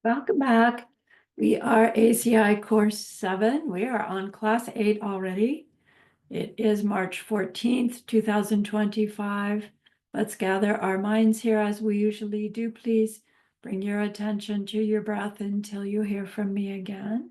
Welcome back. We are ACI Course 7. We are on Class 8 already. It is March 14th, 2025. Let's gather our minds here as we usually do. Please bring your attention to your breath until you hear from me again.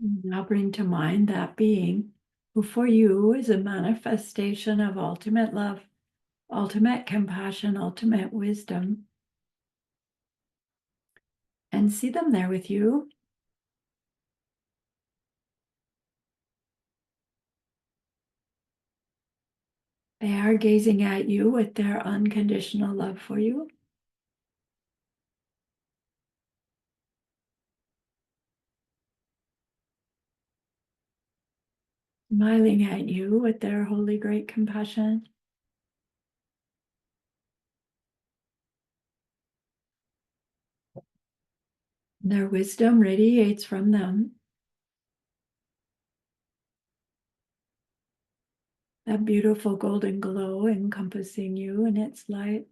Now bring to mind that being who for you is a manifestation of ultimate love, ultimate compassion, ultimate wisdom, and see them there with you. They are gazing at you with their unconditional love for you. Smiling at you with their holy great compassion. Their wisdom radiates from them. That beautiful golden glow encompassing you in its light.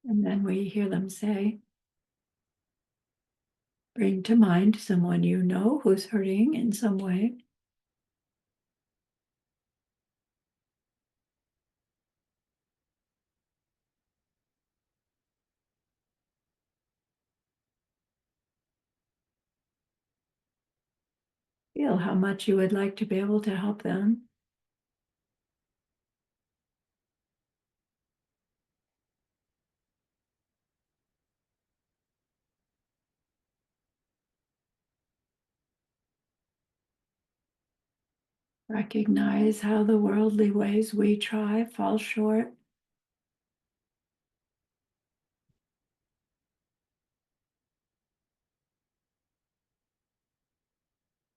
And then we hear them say, bring to mind someone you know who's hurting in some way. Feel how much you would like to be able to help them. Recognize how the worldly ways we try fall short.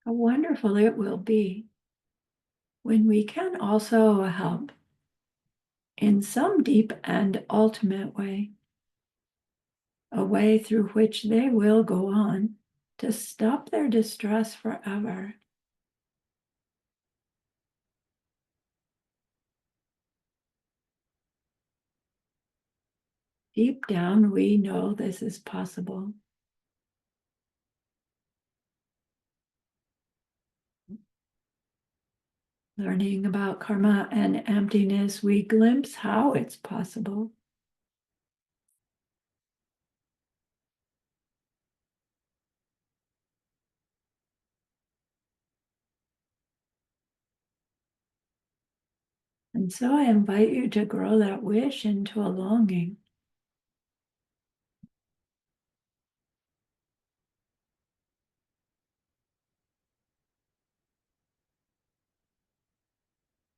How wonderful it will be when we can also help in some deep and ultimate way, a way through which they will go on to stop their distress forever. Deep down, we know this is possible. Learning about karma and emptiness, we glimpse how it's possible. And so I invite you to grow that wish into a longing.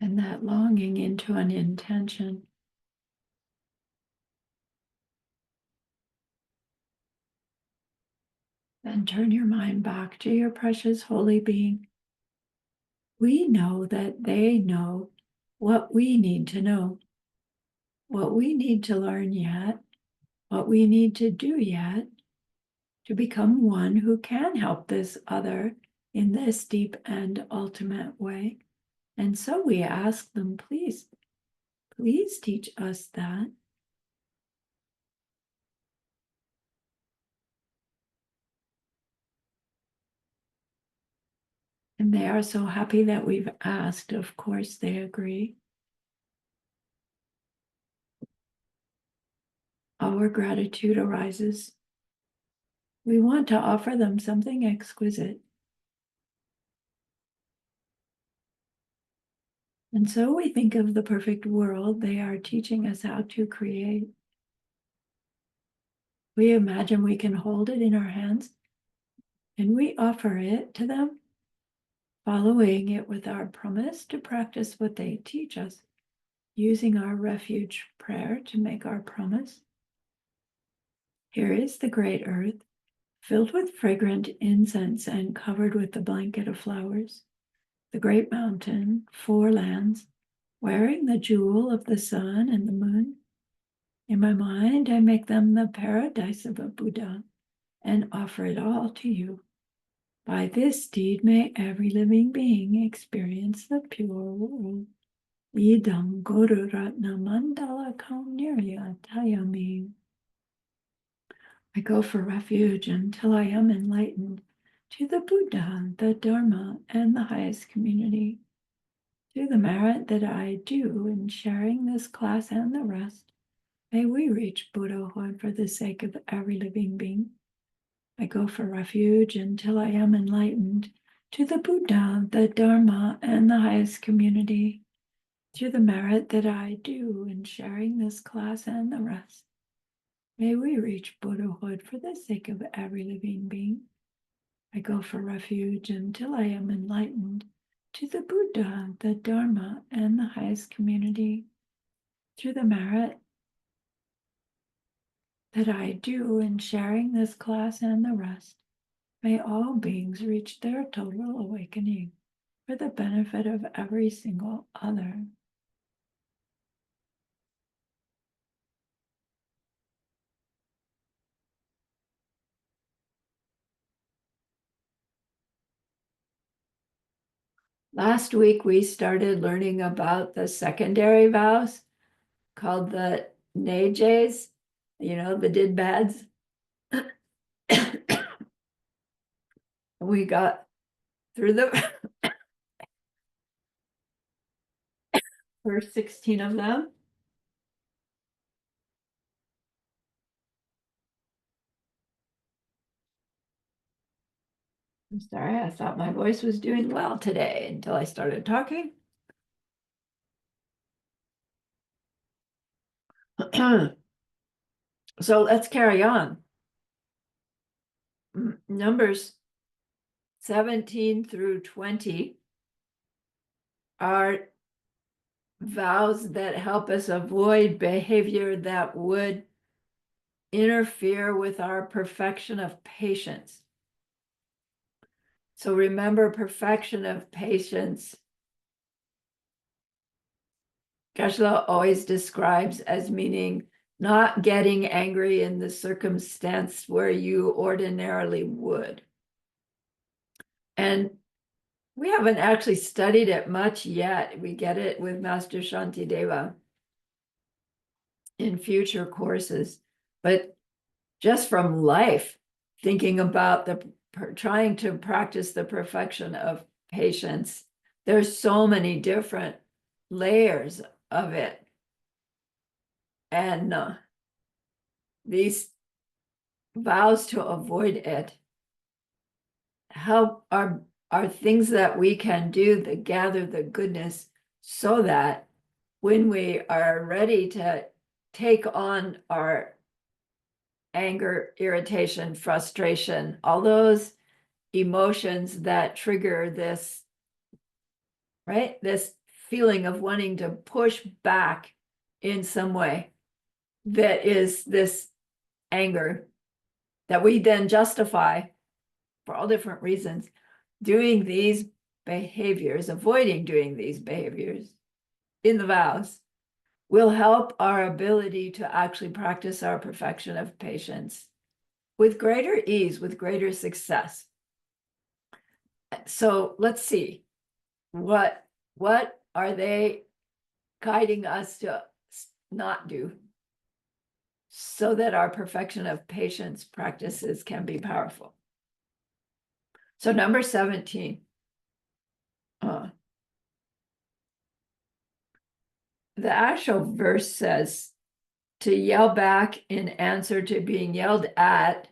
and that longing into an intention. Then turn your mind back to your precious holy being. We know that they know what we need to know, what we need to learn yet, what we need to do yet to become one who can help this other in this deep and ultimate way. And so we ask them, please, please teach us that. And they are so happy that we've asked. Of course, they agree. Our gratitude arises. We want to offer them something exquisite. And so we think of the perfect world they are teaching us how to create. We imagine we can hold it in our hands and we offer it to them, following it with our promise to practice what they teach us, using our refuge prayer to make our promise. Here is the great earth, filled with fragrant incense and covered with the blanket of flowers. The great mountain, four lands, wearing the jewel of the sun and the moon. In my mind, I make them the paradise of a Buddha and offer it all to you. By this deed, may every living being experience the pure world. Idam Guru Ratna Mandala Kaunirya Tayami. I go for refuge until I am enlightened to the Buddha, the Dharma, and the highest community. Through the merit that I do in sharing this class and the rest, may we reach Buddhahood for the sake of every living being. I go for refuge until I am enlightened to the Buddha, the Dharma, and the highest community. Through the merit that I do in sharing this class and the rest, may we reach Buddhahood for the sake of every living being. I go for refuge until I am enlightened to the Buddha, the Dharma, and the highest community. Through the merit that I do in sharing this class and the rest, may all beings reach their total awakening for the benefit of every single other. Last week, we started learning about the secondary vows called the nejes, the did bads. We got through the first 16 of them. I'm sorry, I thought my voice was doing well today until I started talking. So let's carry on. Numbers 17 through 20 are vows that help us avoid behavior that would interfere with our perfection of patience. So remember, perfection of patience, Geshe-la always describes as meaning not getting angry in the circumstance where you ordinarily would. And we haven't actually studied it much yet. We get it with Master Shantideva in future courses, but just from life, thinking about trying to practice the perfection of patience, there's so many different layers of it. And these vows to avoid it help are things that we can do that gather the goodness so that when we are ready to take on our anger, irritation, frustration, all those emotions that trigger this, right? This feeling of wanting to push back in some way that is this anger that we then justify for all different reasons, doing these behaviors, avoiding doing these behaviors in the vows will help our ability to actually practice our perfection of patience with greater ease, with greater success. So let's see, what are they guiding us to not do so that our perfection of patience practices can be powerful? So number 17, the actual verse says to yell back in answer to being yelled at,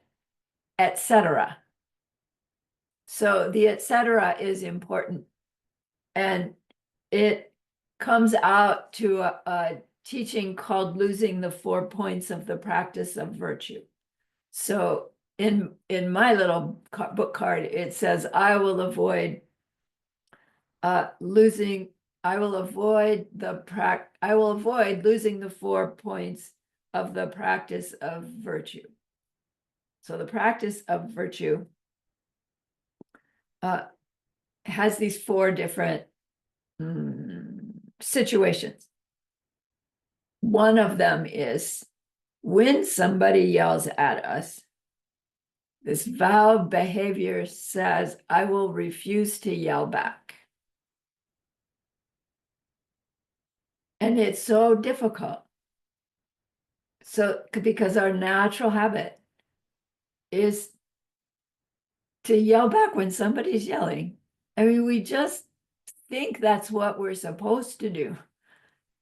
etc. So the etc. is important, and it comes out to a teaching called losing the 4 points of the practice of virtue. So in my little book card, it says, I will avoid losing the 4 points of the practice of virtue. So the practice of virtue has these 4 different situations. One of them is when somebody yells at us, this vow behavior says, I will refuse to yell back. And it's so difficult. So, because our natural habit is to yell back when somebody's yelling. I mean, we just think that's what we're supposed to do.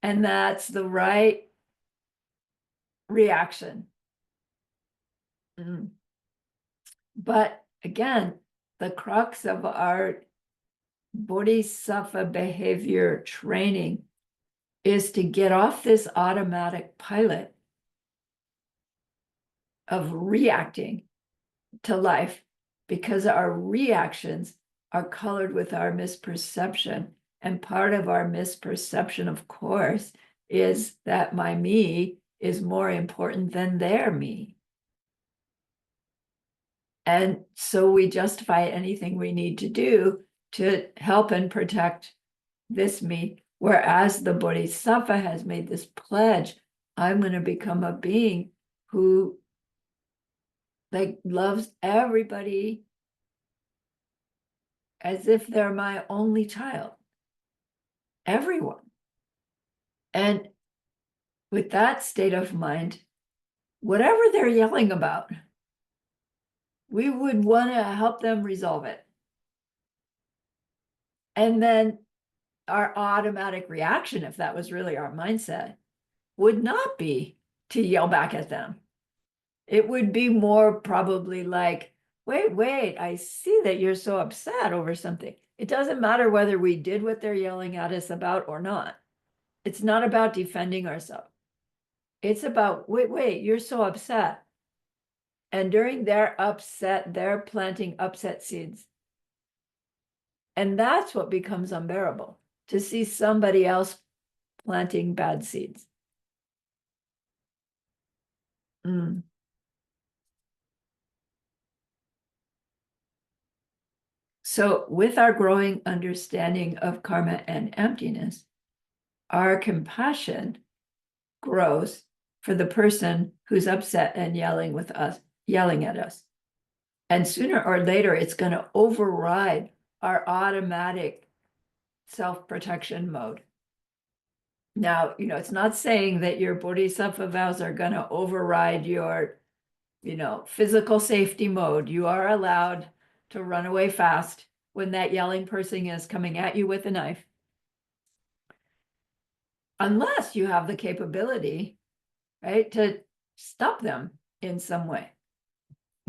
And that's the right reaction. But again, the crux of our bodhisattva behavior training is to get off this automatic pilot of reacting to life, because our reactions are colored with our misperception. And part of our misperception, of course, is that my me is more important than their me. And so we justify anything we need to do to help and protect this me. Whereas the Bodhisattva has made this pledge, I'm going to become a being who loves everybody as if they're my only child, everyone. And with that state of mind, whatever they're yelling about, we would want to help them resolve it. And then our automatic reaction, if that was really our mindset, would not be to yell back at them. It would be more probably like, wait, I see that you're so upset over something. It doesn't matter whether we did what they're yelling at us about or not. It's not about defending ourselves. It's about, wait, you're so upset. And during their upset, they're planting upset seeds. And that's what becomes unbearable, to see somebody else planting bad seeds. So with our growing understanding of karma and emptiness, our compassion grows for the person who's upset and yelling at us. And sooner or later, it's going to override our automatic self-protection mode. Now, it's not saying that your bodhisattva vows are going to override your, physical safety mode. You are allowed to run away fast when that yelling person is coming at you with a knife, unless you have the capability, right, to stop them in some way.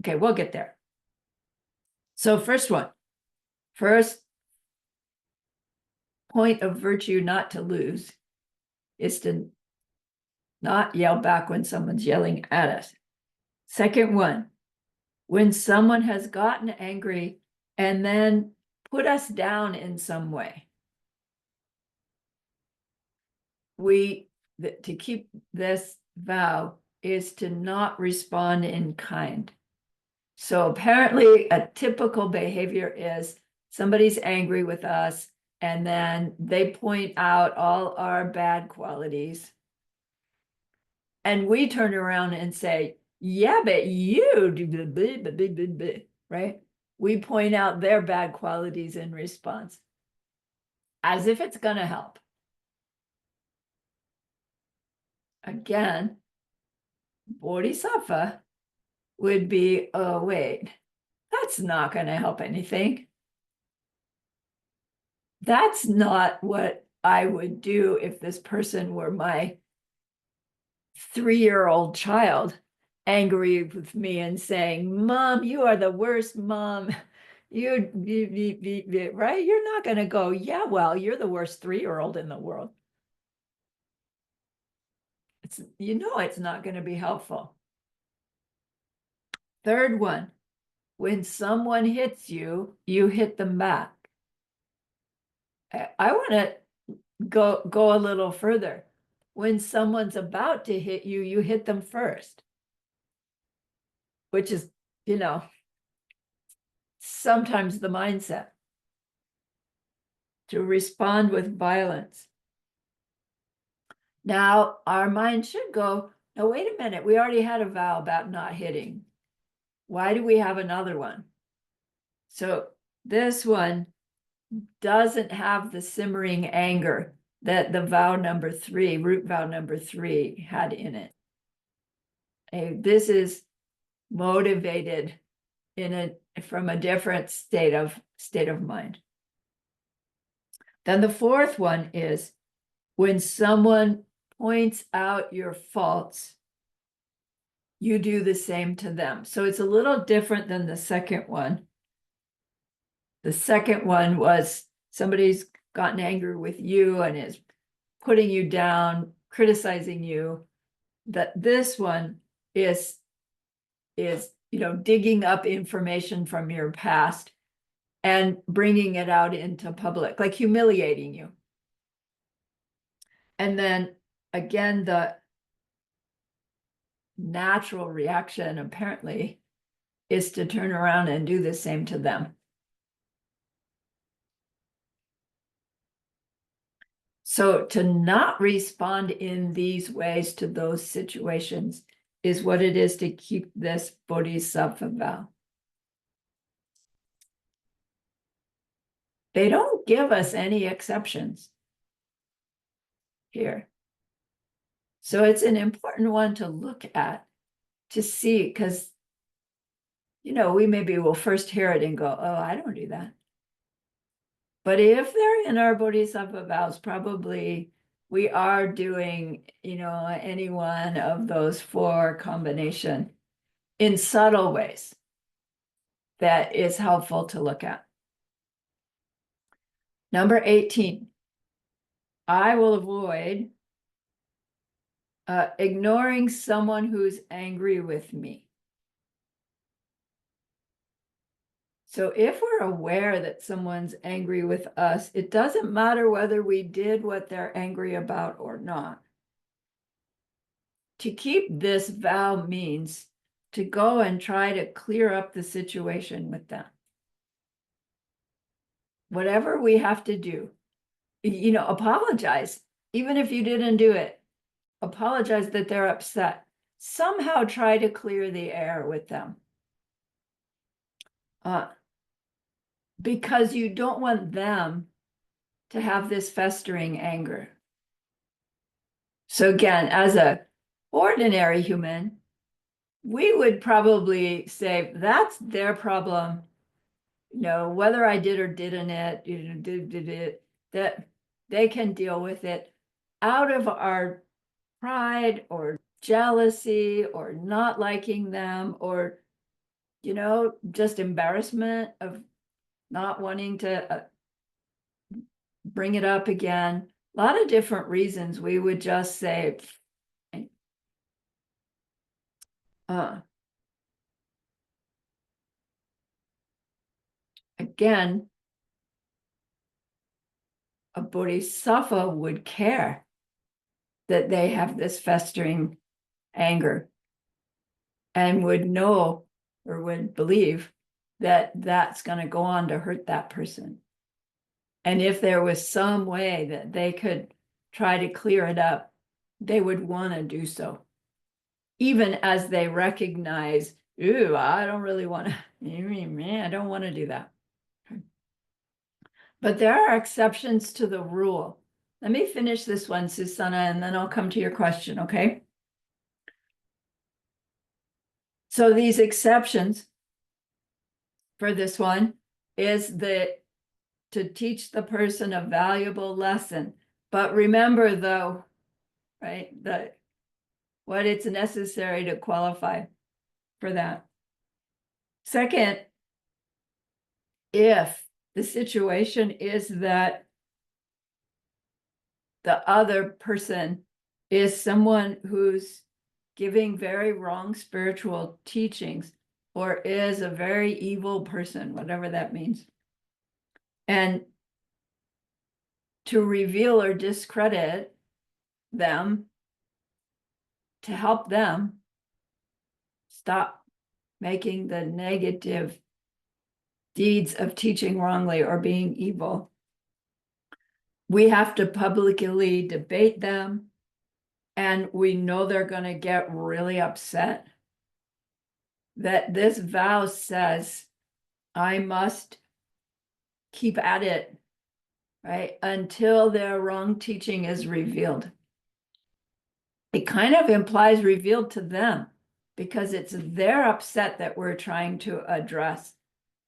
Okay, we'll get there. So first point of virtue not to lose is to not yell back when someone's yelling at us. Second one, when someone has gotten angry and then put us down in some way, to keep this vow is to not respond in kind. So apparently a typical behavior is somebody's angry with us and then they point out all our bad qualities. And we turn around and say, yeah, but you do, right? We point out their bad qualities in response, as if it's going to help. Again, Bodhisattva would be, oh, wait, that's not going to help anything. That's not what I would do if this person were my 3-year-old child angry with me and saying, Mom, you are the worst mom. Right? You're not going to go, yeah, well, you're the worst 3-year-old in the world. It's not going to be helpful. Third one, when someone hits you, you hit them back. I want to go a little further. When someone's about to hit you, you hit them first, which is, sometimes the mindset to respond with violence. Now, our mind should go, no, wait a minute, we already had a vow about not hitting. Why do we have another one? So this one doesn't have the simmering anger that the vow number 3, root vow number 3 had in it. This is motivated from a different state of mind. Then the fourth one is when someone points out your faults, you do the same to them. So it's a little different than the second one. The second one was somebody's gotten angry with you and is putting you down, criticizing you. That this one is digging up information from your past and bringing it out into public, like humiliating you. And then again, the natural reaction apparently is to turn around and do the same to them. So to not respond in these ways to those situations is what it is to keep this bodhisattva vow. They don't give us any exceptions here. So it's an important one to look at, to see, because, we maybe will first hear it and go, oh, I don't do that. But if they're in our bodhisattva vows, probably we are doing, any one of those 4 combination in subtle ways that is helpful to look at. Number 18, I will avoid ignoring someone who's angry with me. So if we're aware that someone's angry with us, it doesn't matter whether we did what they're angry about or not. To keep this vow means to go and try to clear up the situation with them. Whatever we have to do, apologize. Even if you didn't do it, apologize that they're upset. Somehow try to clear the air with them. Because you don't want them to have this festering anger. So again, as an ordinary human, we would probably say that's their problem. Whether I did or didn't did it, that they can deal with it out of our pride or jealousy or not liking them or, just embarrassment of not wanting to bring it up again. A lot of different reasons we would just say, again, a bodhisattva would care. that they have this festering anger and would know or would believe that that's going to go on to hurt that person. And if there was some way that they could try to clear it up, they would want to do so, even as they recognize, ooh, I don't really want to, I don't want to do that. But there are exceptions to the rule. Let me finish this one, Susanna, and then I'll come to your question, okay? So these exceptions for this one is that to teach the person a valuable lesson. But remember though, right, that what it's necessary to qualify for that. Second, if the situation is that the other person is someone who's giving very wrong spiritual teachings or is a very evil person, whatever that means. And to reveal or discredit them, to help them stop making the negative deeds of teaching wrongly or being evil, we have to publicly debate them, and we know they're going to get really upset. That this vow says, I must keep at it, right, until their wrong teaching is revealed. It kind of implies revealed to them because it's their upset that we're trying to address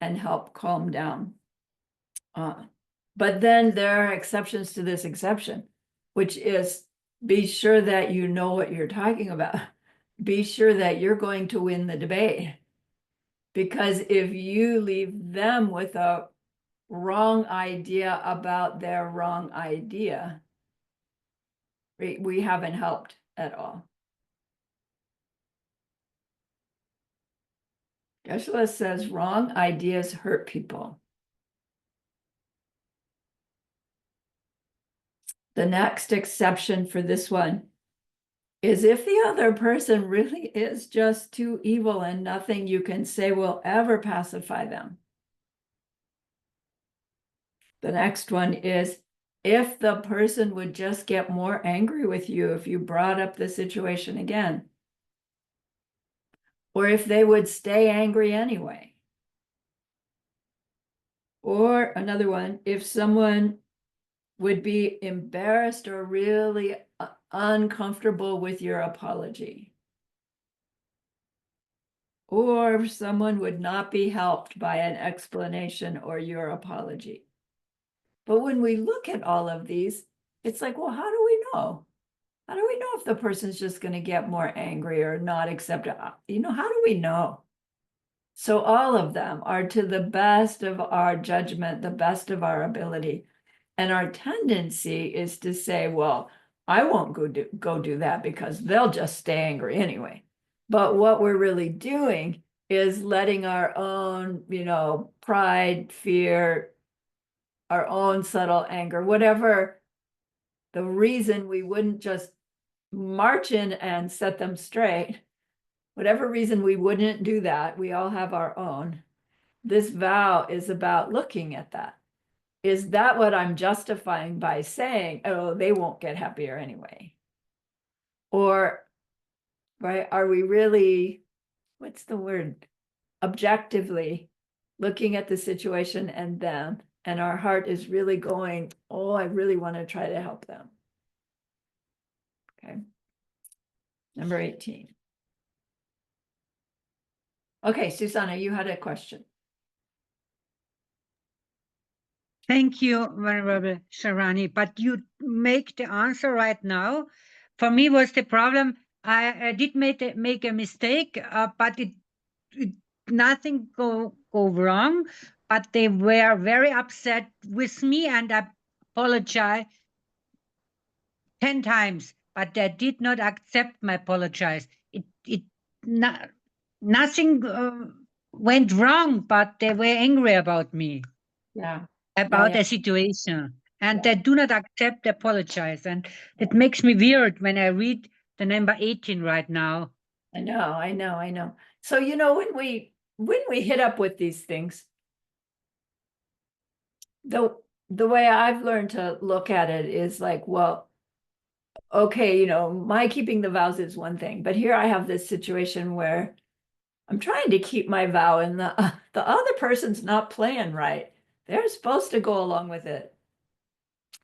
and help calm down. But then there are exceptions to this exception, which is be sure that you know what you're talking about. Be sure that you're going to win the debate. Because if you leave them with a wrong idea about their wrong idea, we haven't helped at all. Geshe-la says wrong ideas hurt people. The next exception for this one is if the other person really is just too evil and nothing you can say will ever pacify them. The next one is if the person would just get more angry with you if you brought up the situation again, or if they would stay angry anyway. Or another one, if someone would be embarrassed or really uncomfortable with your apology. Or someone would not be helped by an explanation or your apology. But when we look at all of these, it's like, well, how do we know? How do we know if the person's just going to get more angry or not accept it? How do we know? So all of them are to the best of our judgment, the best of our ability. And our tendency is to say, well, I won't go do that because they'll just stay angry anyway. But what we're really doing is letting our own, pride, fear, our own subtle anger, whatever the reason we wouldn't just march in and set them straight, whatever reason we wouldn't do that, we all have our own. This vow is about looking at that. Is that what I'm justifying by saying, oh, they won't get happier anyway? Or, right, are we really, what's the word? Objectively looking at the situation and them, and our heart is really going, oh, I really want to try to help them. Okay. Number 18. Okay, Susanna, you had a question. Thank you, Venerable Sharani. But you make the answer right now. For me, was the problem. I did make a mistake, but it nothing go wrong. But they were very upset with me, and I apologize 10 times. But they did not accept my apologize. Nothing went wrong, but they were angry about me. Yeah. About the situation. and Yeah. they do not accept apologize. And it makes me weird when I read the number 18 right now. I know. So, when we hit up with these things, the way I've learned to look at it is like, well, okay, my keeping the vows is one thing, but here I have this situation where I'm trying to keep my vow and the other person's not playing right. They're supposed to go along with it.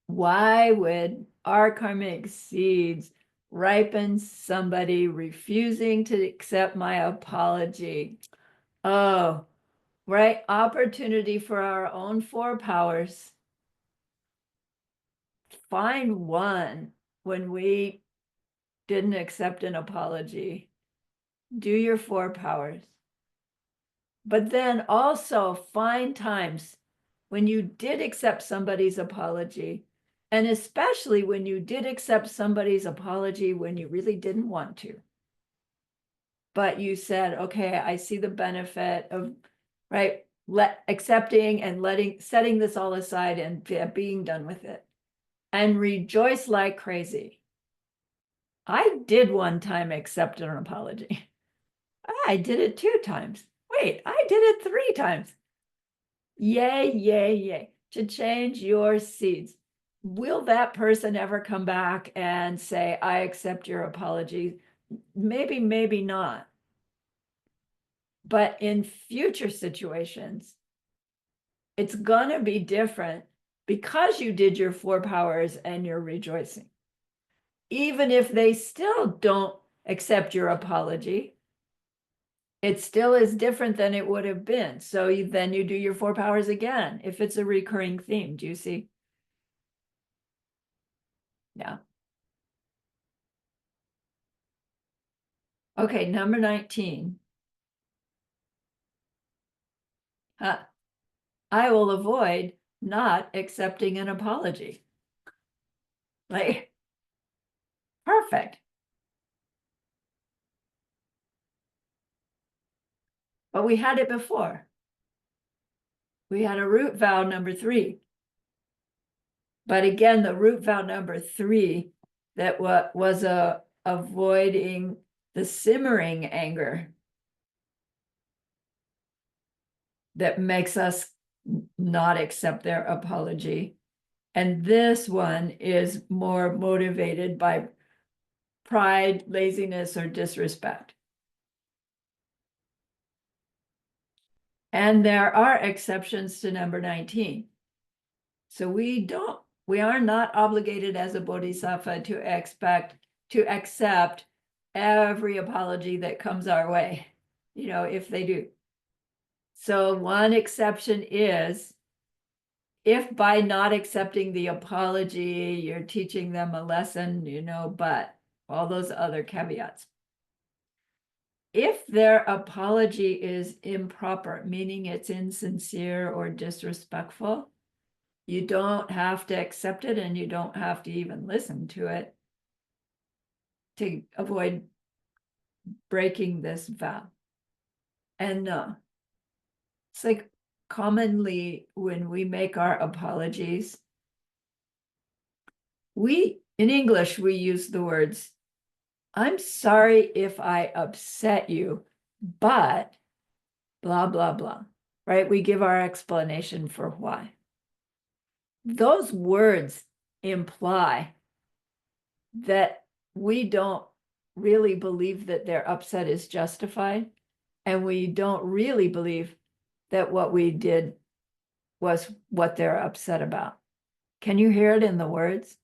Why would our karmic seeds ripen somebody refusing to accept my apology? Oh, right. Opportunity for our own four powers. Find one when we didn't accept an apology. Do your four powers. But then also find times when you did accept somebody's apology, and especially when you did accept somebody's apology when you really didn't want to. But you said, okay, I see the benefit of, right, accepting and setting this all aside and being done with it. And rejoice like crazy. I did one time accept an apology. I did it 2 times. Wait, I did it 3 times. Yay, yay, yay. To change your seeds. Will that person ever come back and say, I accept your apology? Maybe, maybe not. But in future situations, it's going to be different because you did your 4 powers and you're rejoicing. Even if they still don't accept your apology, it still is different than it would have been. So then you do your 4 powers again, if it's a recurring theme. Do you see? Yeah. Okay, number 19. I will avoid not accepting an apology. Like, perfect. But we had it before. We had a root vow number 3. But again, the root vow number 3 that was avoiding the simmering anger that makes us not accept their apology. And this one is more motivated by pride, laziness, or disrespect. And there are exceptions to number 19. So we are not obligated as a bodhisattva to accept every apology that comes our way, if they do. So one exception is if by not accepting the apology, you're teaching them a lesson, but all those other caveats. If their apology is improper, meaning it's insincere or disrespectful, you don't have to accept it and you don't have to even listen to it to avoid breaking this vow. And it's like commonly when we make our apologies, in English, we use the words, I'm sorry if I upset you, but blah, blah, blah, right? We give our explanation for why. Those words imply that we don't really believe that their upset is justified, and we don't really believe that what we did was what they're upset about. Can you hear it in the words?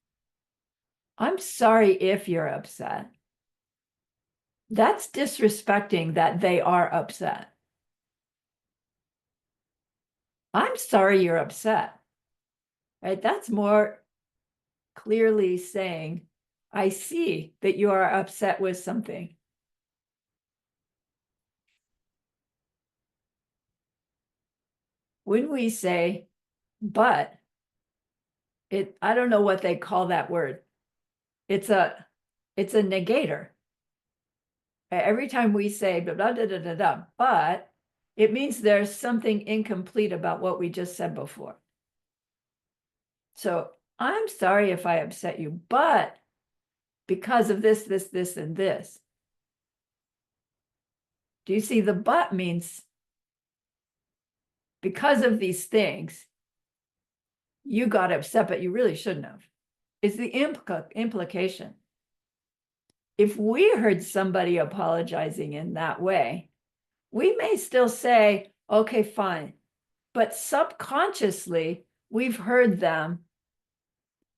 I'm sorry if you're upset. That's disrespecting that they are upset. I'm sorry you're upset, right? That's more clearly saying, I see that you are upset with something. When we say, but, I don't know what they call that word. It's a negator. Every time we say blah, blah, blah, blah, blah, but it means there's something incomplete about what we just said before. So I'm sorry if I upset you, but because of this, this, this, and this. Do you see the but means because of these things, you got upset, but you really shouldn't have. It's the implication. If we heard somebody apologizing in that way, we may still say, okay, fine. But subconsciously, we've heard them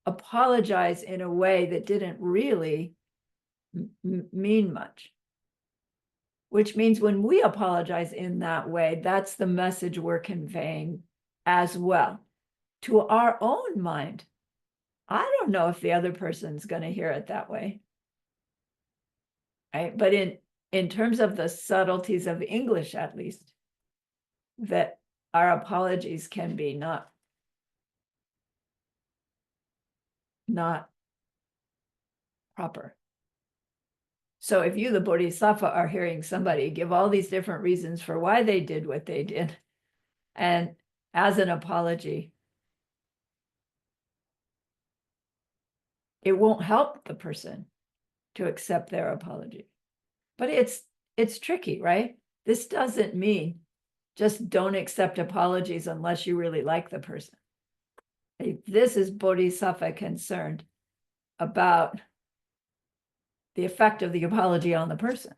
apologize in a way that didn't really mean much. Which means when we apologize in that way, that's the message we're conveying as well to our own mind. I don't know if the other person's going to hear it that way. Right? But in terms of the subtleties of English, at least, that our apologies can be not proper. So if you, the Bodhisattva, are hearing somebody give all these different reasons for why they did what they did, and as an apology, it won't help the person to accept their apology. But it's tricky, right? This doesn't mean just don't accept apologies unless you really like the person. This is Bodhisattva concerned about the effect of the apology on the person.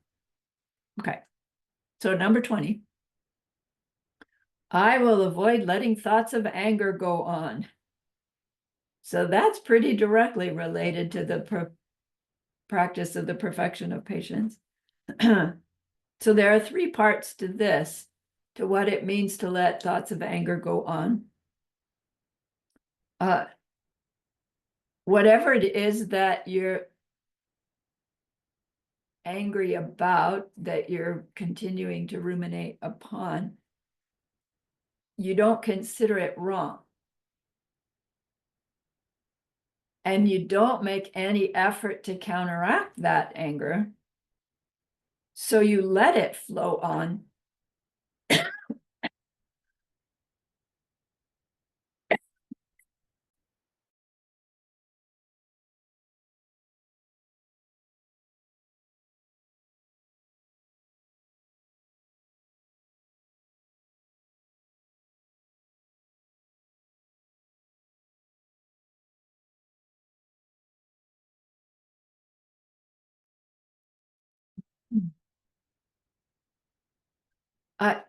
Okay, so number 20. I will avoid letting thoughts of anger go on. So that's pretty directly related to the practice of the perfection of patience. So there are 3 parts to this, to what it means to let thoughts of anger go on. Whatever it is that you're angry about, that you're continuing to ruminate upon, you don't consider it wrong. And you don't make any effort to counteract that anger. So you let it flow on.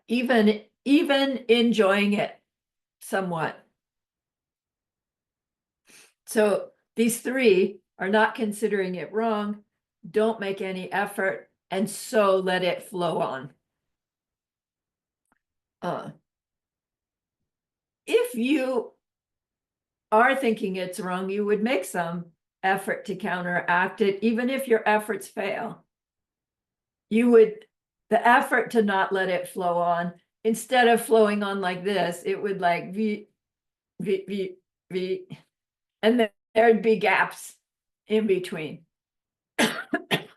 Even enjoying it somewhat. So these 3 are not considering it wrong, don't make any effort, and so let it flow on. If you are thinking it's wrong, you would make some effort to counteract it, even if your efforts fail. You would, the effort to not let it flow on, instead of flowing on like this, it would like v, and then there'd be gaps in between. The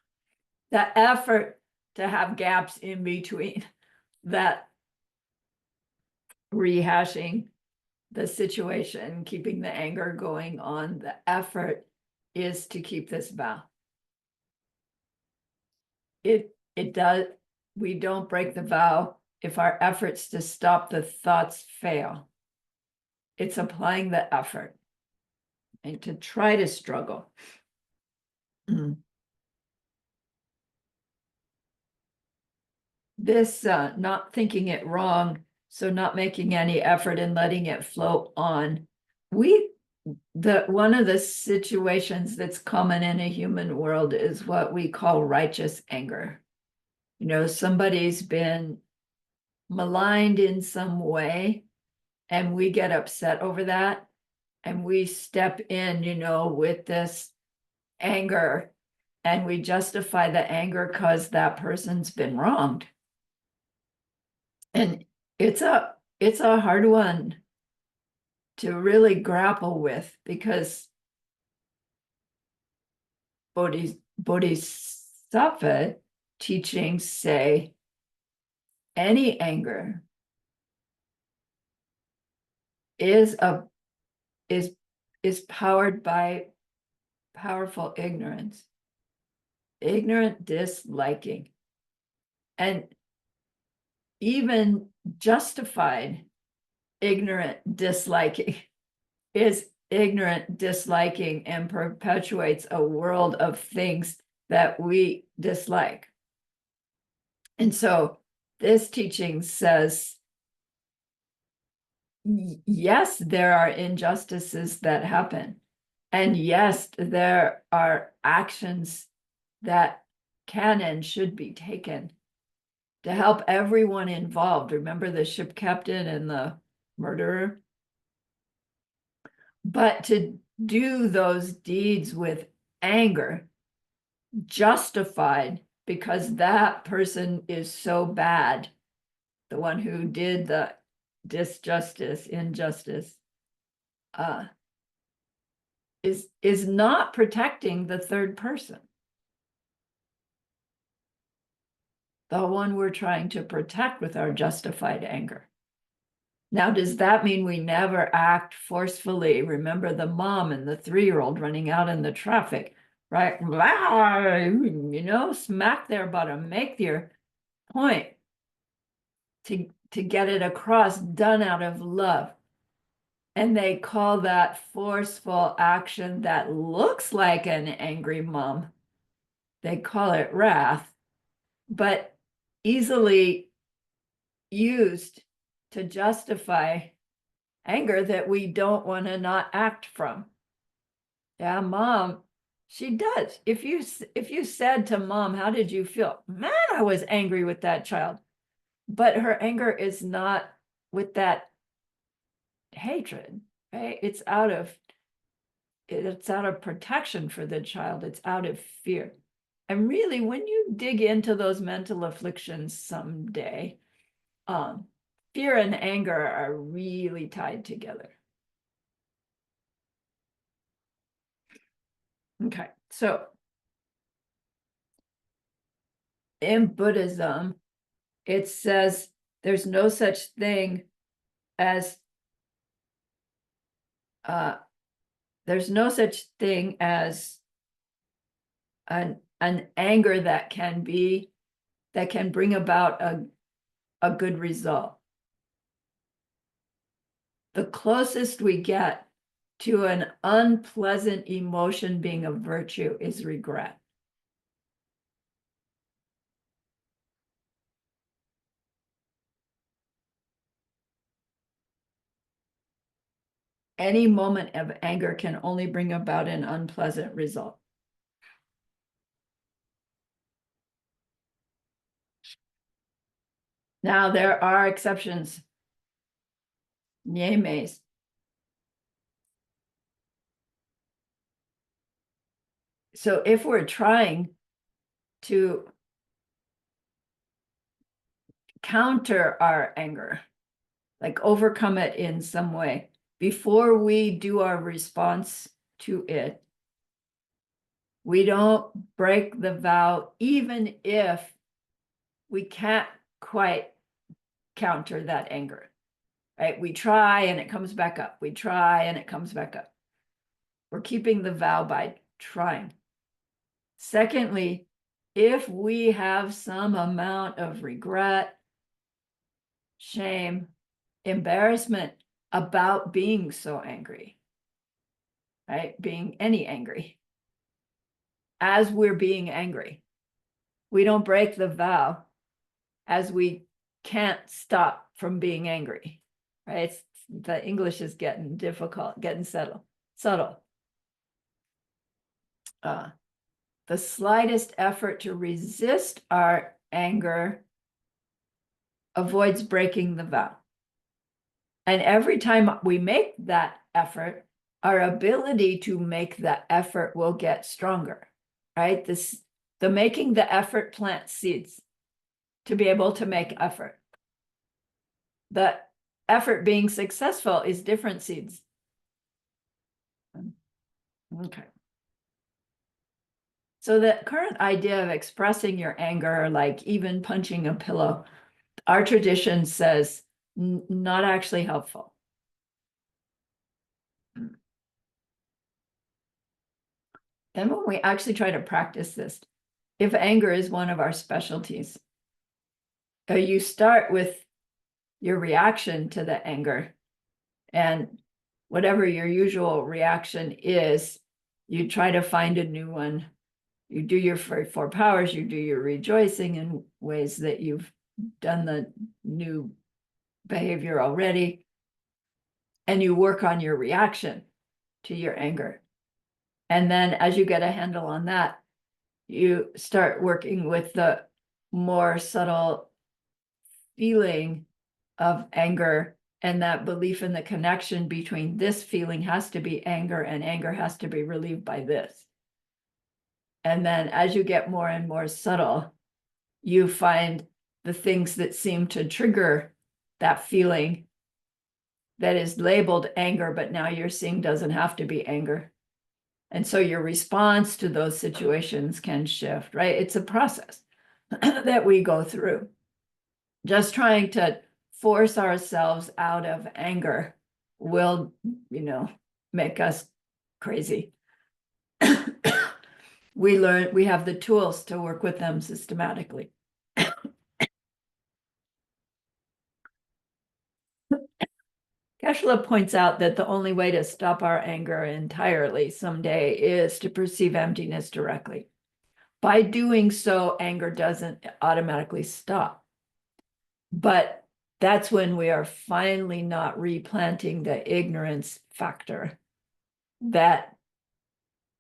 effort to have gaps in between, that rehashing the situation, keeping the anger going on, the effort is to keep this vow. It does, we don't break the vow if our efforts to stop the thoughts fail. It's applying the effort and to try to struggle. This not thinking it wrong, so not making any effort and letting it flow on. One of the situations that's common in a human world is what we call righteous anger. You know, somebody's been maligned in some way, and we get upset over that, and we step in, you know, with this anger, and we justify the anger because that person's been wronged. And it's a hard one to really grapple with, because Bodhisattva teachings say any anger is is powered by powerful ignorance, ignorant disliking, and even justified ignorant disliking is ignorant disliking and perpetuates a world of things that we dislike. And so this teaching says, yes, there are injustices that happen. And yes, there are actions that can and should be taken to help everyone involved. Remember the ship captain and the murderer? But to do those deeds with anger, justified because that person is so bad, the one who did the injustice, is not protecting the third person, the one we're trying to protect with our justified anger. Now, does that mean we never act forcefully? Remember the mom and the 3-year-old running out in the traffic, right? You know, smack their bottom, make your point to get it across, done out of love. And they call that forceful action that looks like an angry mom. They call it wrath, but easily used to justify anger that we don't want to not act from. Yeah, mom, she does. If you said to mom, how did you feel? Man, I was angry with that child. But her anger is not with that hatred, right? It's out of protection for the child. It's out of fear. And really, when you dig into those mental afflictions someday, fear and anger are really tied together. Okay, so in Buddhism, it says there's no such thing as there's no such thing as an anger that can bring about a good result. The closest we get to an unpleasant emotion being a virtue is regret. Any moment of anger can only bring about an unpleasant result. Now, there are exceptions. Yemes. So if we're trying to counter our anger, like overcome it in some way, before we do our response to it, we don't break the vow, even if we can't quite counter that anger, right? We try and it comes back up. We try and it comes back up. We're keeping the vow by trying. Secondly, if we have some amount of regret, shame, embarrassment about being so angry, right? Being any angry, as we're being angry, we don't break the vow as we can't stop from being angry, right? The English is getting difficult, getting subtle. The slightest effort to resist our anger avoids breaking the vow. And every time we make that effort, our ability to make that effort will get stronger, right? The making the effort plants seeds to be able to make effort. The effort being successful is different seeds. Okay. So the current idea of expressing your anger, like even punching a pillow, our tradition says not actually helpful. then when we actually try to practice this, if anger is one of our specialties, you start with your reaction to the anger, and whatever your usual reaction is, you try to find a new one. You do your four powers, you do your rejoicing in ways that you've done the new behavior already, and you work on your reaction to your anger. And then as you get a handle on that, you start working with the more subtle feeling of anger, and that belief in the connection between this feeling has to be anger and anger has to be relieved by this. And then as you get more and more subtle, you find the things that seem to trigger that feeling that is labeled anger, but now you're seeing doesn't have to be anger. And so your response to those situations can shift, right? It's a process that we go through. Just trying to force ourselves out of anger will, make us crazy. We have the tools to work with them systematically. Keshla points out that the only way to stop our anger entirely someday is to perceive emptiness directly. By doing so, anger doesn't automatically stop. But that's when we are finally not replanting the ignorance factor that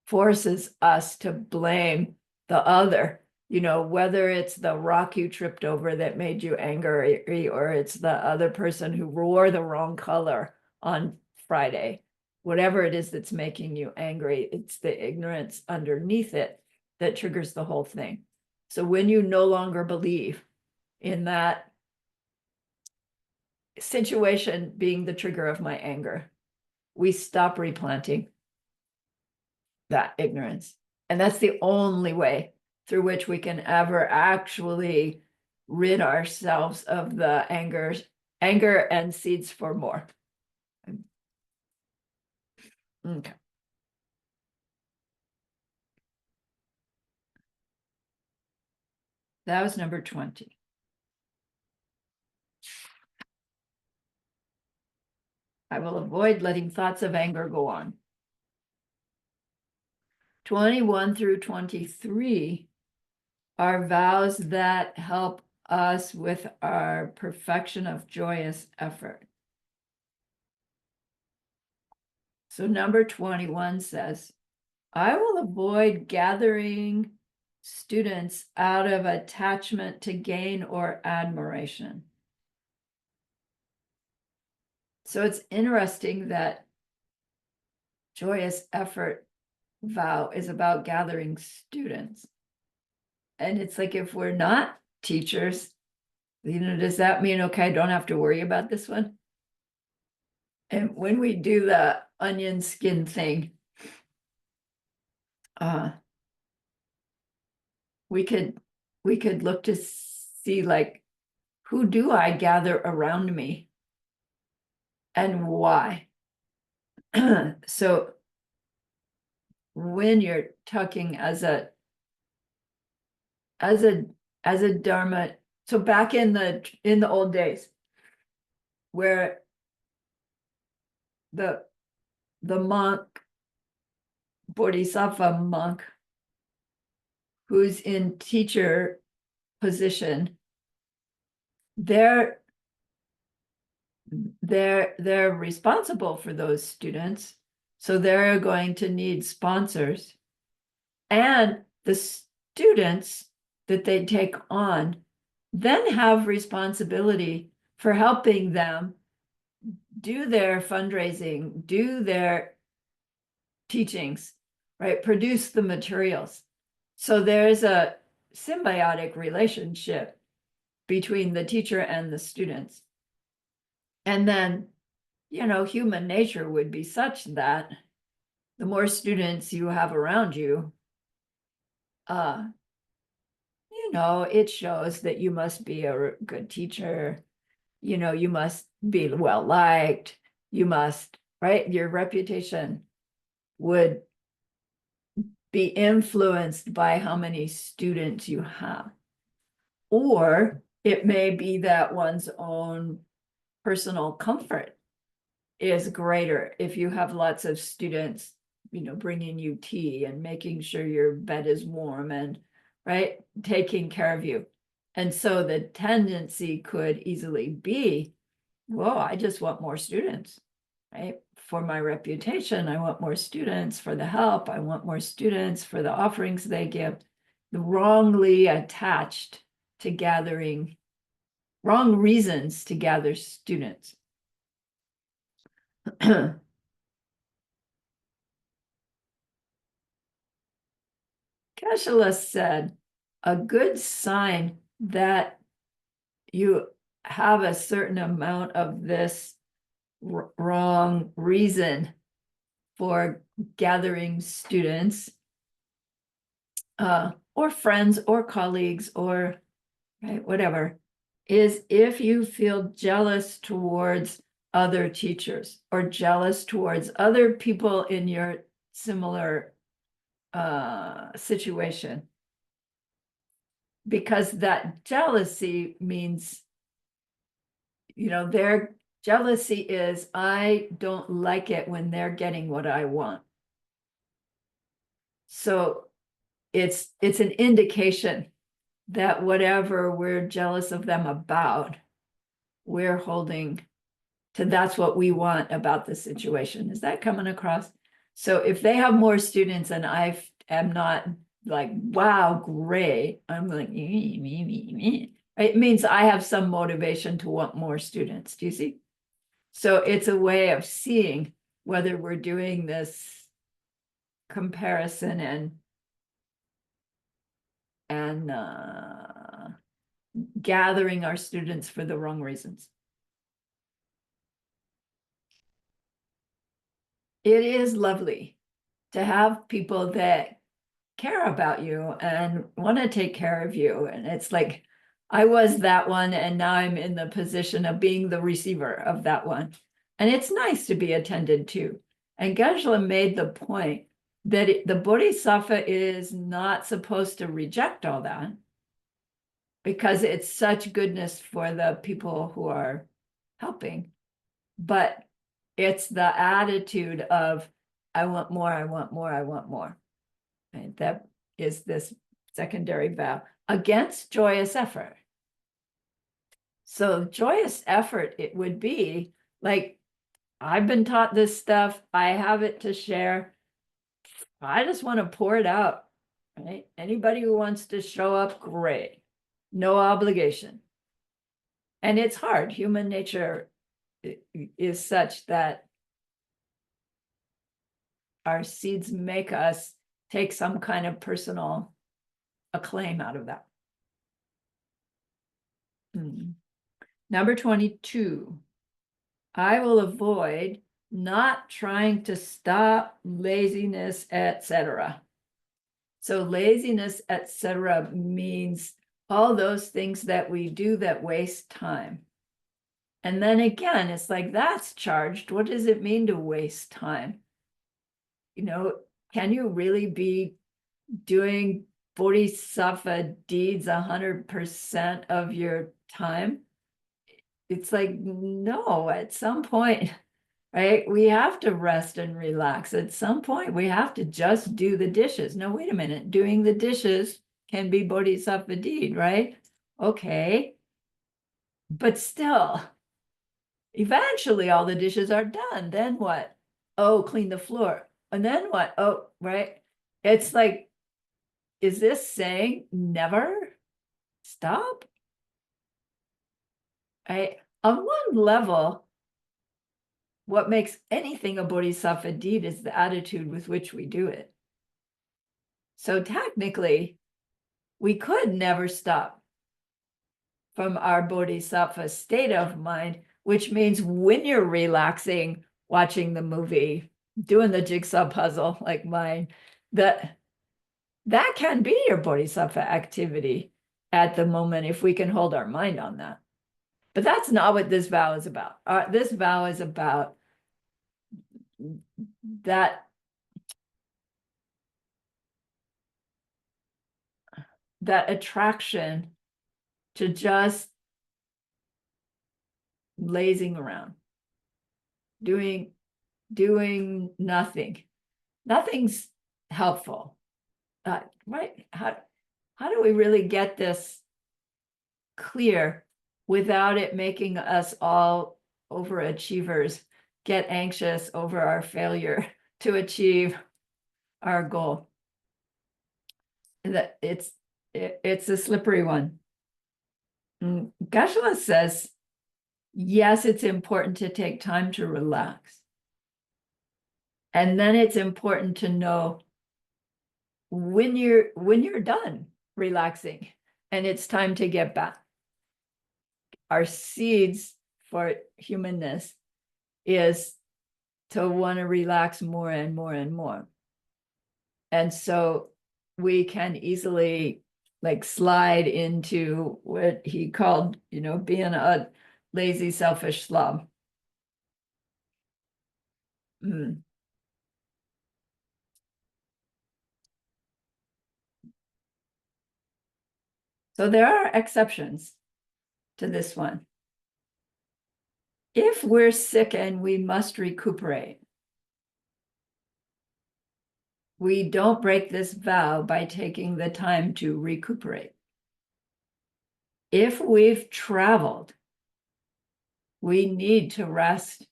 forces us to blame the other, whether it's the rock you tripped over that made you angry, or it's the other person who wore the wrong color on Friday. Whatever it is that's making you angry, it's the ignorance underneath it that triggers the whole thing. So when you no longer believe in that situation being the trigger of my anger, we stop replanting that ignorance. And that's the only way through which we can ever actually rid ourselves of the anger and seeds for more. Okay. That was number 20. I will avoid letting thoughts of anger go on. 21 through 23 are vows that help us with our perfection of joyous effort. So number 21 says, I will avoid gathering students out of attachment to gain or admiration. So it's interesting that joyous effort vow is about gathering students. And it's like, if we're not teachers, does that mean, okay, I don't have to worry about this one? And when we do the onion skin thing, we could look to see, like, who do I gather around me and why? So when you're talking as a dharma, so back in the old days, where the monk, bodhisattva monk, who's in teacher position, they're responsible for those students, so they're going to need sponsors, and the students that they take on then have responsibility for helping them do their fundraising, do their teachings, right? Produce the materials. So there's a symbiotic relationship between the teacher and the students. And then, human nature would be such that the more students you have around you, it shows that you must be a good teacher. You must be well liked. You must, right? Your reputation would be influenced by how many students you have. Or it may be that one's own personal comfort is greater if you have lots of students, bringing you tea and making sure your bed is warm and, right, taking care of you. And so the tendency could easily be, whoa, I just want more students, right? For my reputation, I want more students. For the help, I want more students. For the offerings they give, wrongly attached to gathering, wrong reasons to gather students. Geshe-la said, a good sign that you have a certain amount of this wrong reason for gathering students, or friends or colleagues or, right, whatever, is if you feel jealous towards other teachers or jealous towards other people in your similar situation. Because that jealousy means, their jealousy is, I don't like it when they're getting what I want. So it's an indication that whatever we're jealous of them about, we're holding to that's what we want about the situation. Is that coming across? So if they have more students and I am not like, wow, great, I'm like, me. It means I have some motivation to want more students. Do you see? So it's a way of seeing whether we're doing this comparison and gathering our students for the wrong reasons. It is lovely to have people that care about you and want to take care of you. And it's like, I was that one, and now I'm in the position of being the receiver of that one. And it's nice to be attended to. And Geshe-la made the point that the Bodhisattva is not supposed to reject all that because it's such goodness for the people who are helping. But it's the attitude of, I want more, I want more, I want more. And that is this secondary vow against joyous effort. So joyous effort, it would be like, I've been taught this stuff, I have it to share. I just want to pour it out, right? Anybody who wants to show up, great. No obligation. And it's hard. Human nature is such that our seeds make us take some kind of personal acclaim out of that. Number 22, I will avoid not trying to stop laziness, etc. So laziness, etc. means all those things that we do that waste time. And then again, it's like, that's charged. What does it mean to waste time? Can you really be doing bodhisattva deeds 100% of your time? It's like, no, at some point, right? We have to rest and relax. At some point, we have to just do the dishes. No, wait a minute. Doing the dishes can be bodhisattva deed, right? Okay. But still, eventually all the dishes are done. Then what? Oh, clean the floor. And then what? Oh, right. It's like, is this saying never stop? On one level, what makes anything a bodhisattva deed is the attitude with which we do it. So technically, we could never stop from our bodhisattva state of mind, which means when you're relaxing, watching the movie, doing the jigsaw puzzle like mine, that can be your bodhisattva activity at the moment if we can hold our mind on that. But that's not what this vow is about. This vow is about that that attraction to just lazing around, doing nothing. Nothing's helpful. Right? How do we really get this clear without it making us all overachievers get anxious over our failure to achieve our goal? That it's a slippery one. Geshe says, yes, it's important to take time to relax. And then it's important to know when you're done relaxing and it's time to get back. Our seeds for humanness is to want to relax more and more and more. And so we can easily like slide into what he called, being a lazy, selfish slob. So there are exceptions to this one. If we're sick and we must recuperate, we don't break this vow by taking the time to recuperate. If we've traveled, we need to rest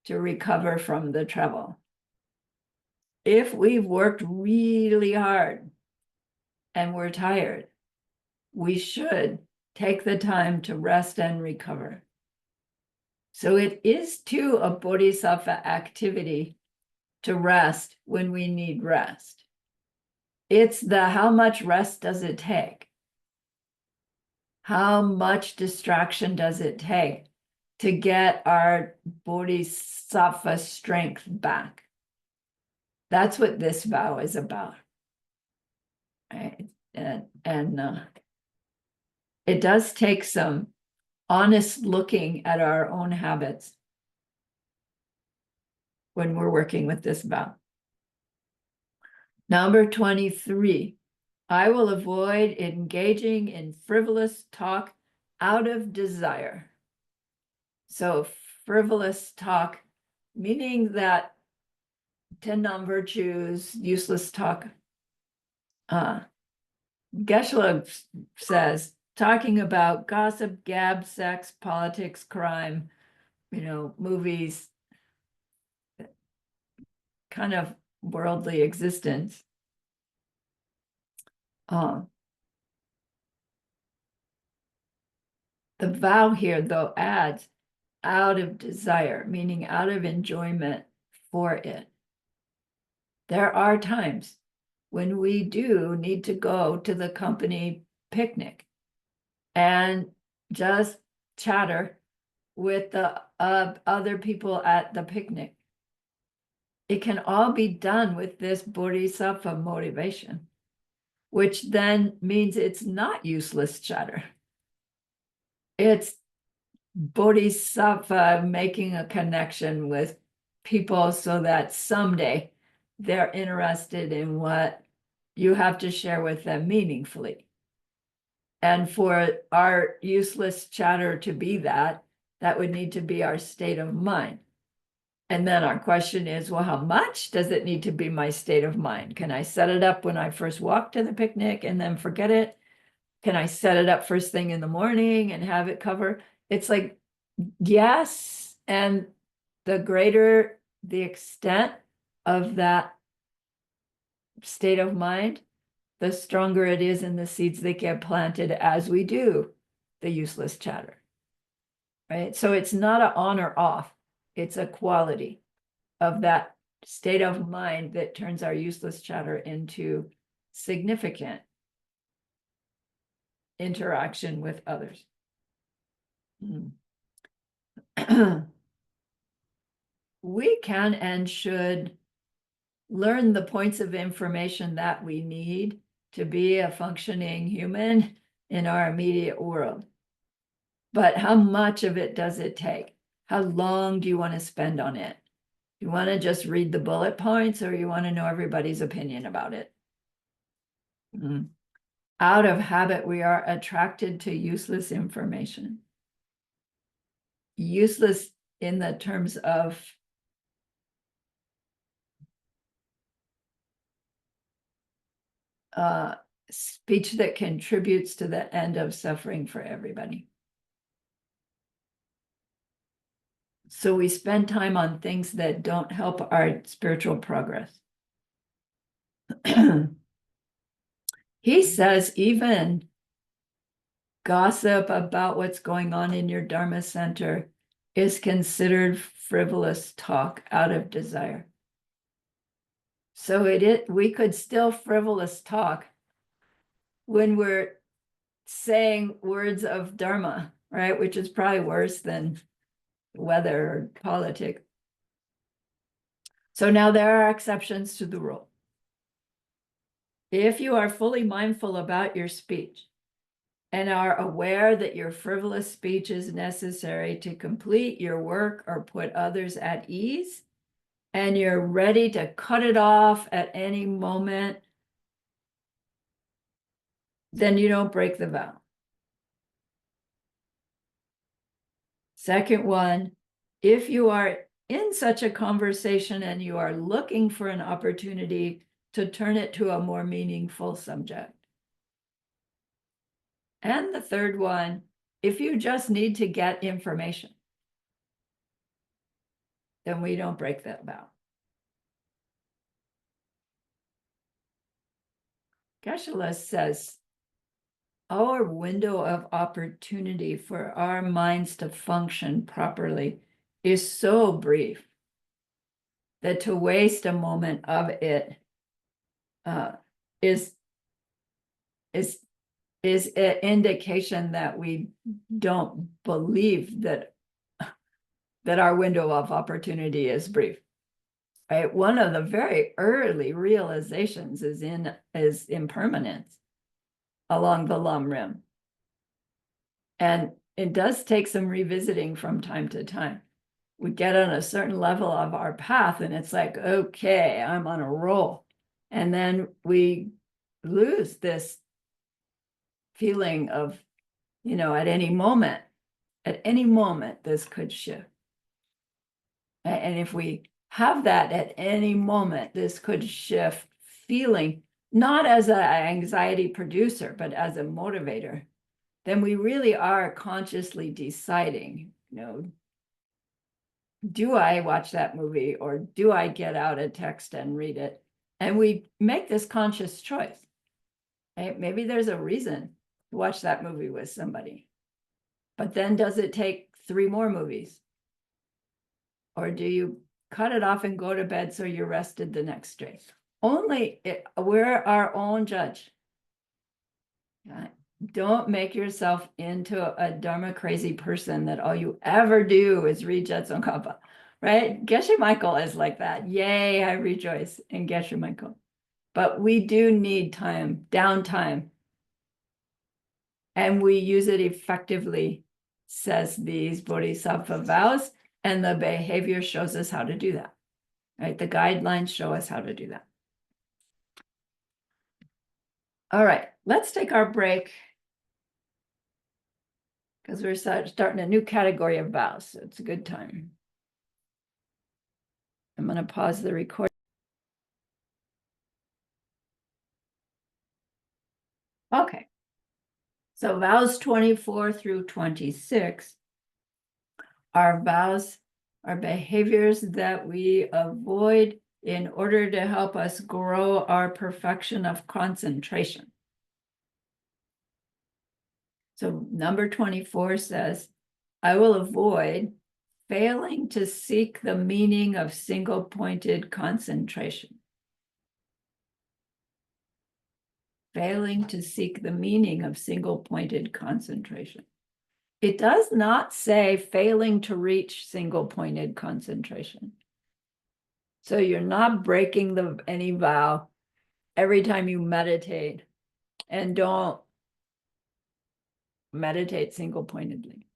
to recover from the travel. If we've worked really hard and we're tired, we should take the time to rest and recover. So it is too a bodhisattva activity to rest when we need rest. It's the how much rest does it take? How much distraction does it take to get our bodhisattva strength back? That's what this vow is about. Right? And it does take some honest looking at our own habits when we're working with this vow. Number 23, I will avoid engaging in frivolous talk out of desire. So frivolous talk, meaning that 10 non-virtues, useless talk. Geshe says, talking about gossip, gab, sex, politics, crime, movies, kind of worldly existence. The vow here, though, adds out of desire, meaning out of enjoyment for it. There are times when we do need to go to the company picnic and just chatter with the other people at the picnic. It can all be done with this bodhisattva motivation, which then means it's not useless chatter. It's bodhisattva making a connection with people so that someday they're interested in what you have to share with them meaningfully. And for our useless chatter to be that would need to be our state of mind. And then our question is, well, how much does it need to be my state of mind? Can I set it up when I first walk to the picnic and then forget it? Can I set it up first thing in the morning and have it cover? It's like, yes. And the greater the extent of that state of mind, the stronger it is in the seeds that get planted as we do the useless chatter, right? So it's not an on or off. It's a quality of that state of mind that turns our useless chatter into significant interaction with others. We can and should learn the points of information that we need to be a functioning human in our immediate world. But how much of it does it take? How long do you want to spend on it? You want to just read the bullet points, or you want to know everybody's opinion about it? Out of habit, we are attracted to useless information. Useless in the terms of speech that contributes to the end of suffering for everybody. So we spend time on things that don't help our spiritual progress. He says even gossip about what's going on in your Dharma center is considered frivolous talk out of desire. So we could still frivolous talk when we're saying words of Dharma, right? Which is probably worse than weather or politics. So now there are exceptions to the rule. If you are fully mindful about your speech and are aware that your frivolous speech is necessary to complete your work or put others at ease, and you're ready to cut it off at any moment, then you don't break the vow. Second one, if you are in such a conversation and you are looking for an opportunity to turn it to a more meaningful subject. And the third one, if you just need to get information, then we don't break that vow. Geshe-la says, our window of opportunity for our minds to function properly is so brief that to waste a moment of it is an indication that we don't believe that our window of opportunity is brief. Right? One of the very early realizations is impermanence along the Lam Rim. And it does take some revisiting from time to time. We get on a certain level of our path and it's like, okay, I'm on a roll. And then we lose this feeling of, at any moment, this could shift. And if we have that at any moment, this could shift feeling, not as an anxiety producer, but as a motivator, then we really are consciously deciding, do I watch that movie or do I get out a text and read it? And we make this conscious choice. Right? Maybe there's a reason to watch that movie with somebody. But then does it take 3 more movies? Or do you cut it off and go to bed so you're rested the next day? We're our own judge. Right? Don't make yourself into a Dharma crazy person that all you ever do is read Jetsun Kappa, right? Geshe Michael is like that. Yay, I rejoice in Geshe Michael. But we do need time, downtime. And we use it effectively, says these Bodhisattva vows, and the behavior shows us how to do that, right? The guidelines show us how to do that. All right, let's take our break because we're starting a new category of vows. So it's a good time. I'm going to pause the recording. Okay. So vows 24 through 26 are vows, are behaviors that we avoid in order to help us grow our perfection of concentration. So number 24 says, I will avoid failing to seek the meaning of single-pointed concentration. Failing to seek the meaning of single-pointed concentration. It does not say failing to reach single-pointed concentration. So you're not breaking any vow every time you meditate, and don't meditate single-pointedly.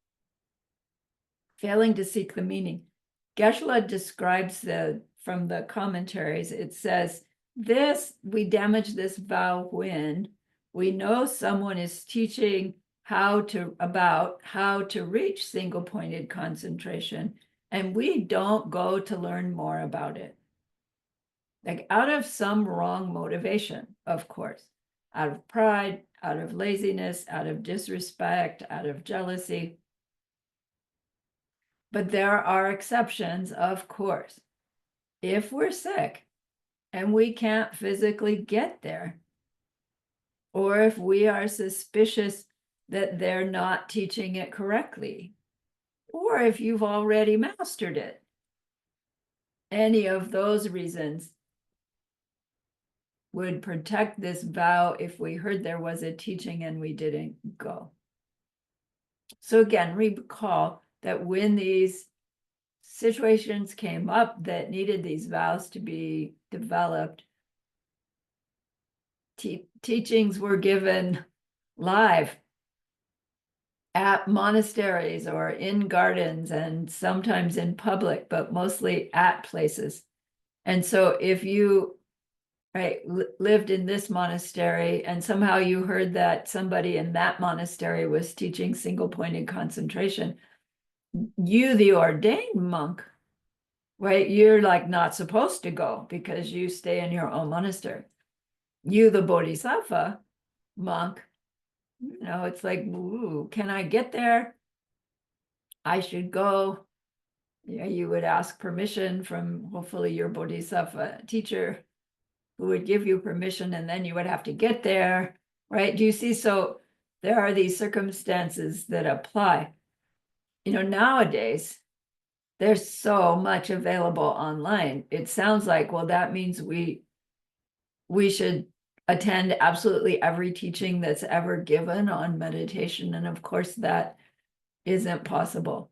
Failing to seek the meaning. Geshe-la describes from the commentaries, it says, we damage this vow when We know someone is teaching about how to reach single pointed concentration, and we don't go to learn more about it. Like out of some wrong motivation, of course, out of pride, out of laziness, out of disrespect, out of jealousy. But there are exceptions, of course. If we're sick and we can't physically get there, or if we are suspicious that they're not teaching it correctly, or if you've already mastered it, any of those reasons would protect this vow if we heard there was a teaching and we didn't go. So again, recall that when these situations came up that needed these vows to be developed, teachings were given live at monasteries or in gardens and sometimes in public, but mostly at places. And so if you lived in this monastery and somehow you heard that somebody in that monastery was teaching single-pointed concentration, you, the ordained monk, right, you're like not supposed to go because you stay in your own monastery. You, the bodhisattva monk, it's like, ooh, can I get there? I should go. You would ask permission from hopefully your bodhisattva teacher, who would give you permission, and then you would have to get there, right? Do you see? So there are these circumstances that apply. Nowadays, there's so much available online. It sounds like, well, that means we should attend absolutely every teaching that's ever given on meditation. And of course, that isn't possible.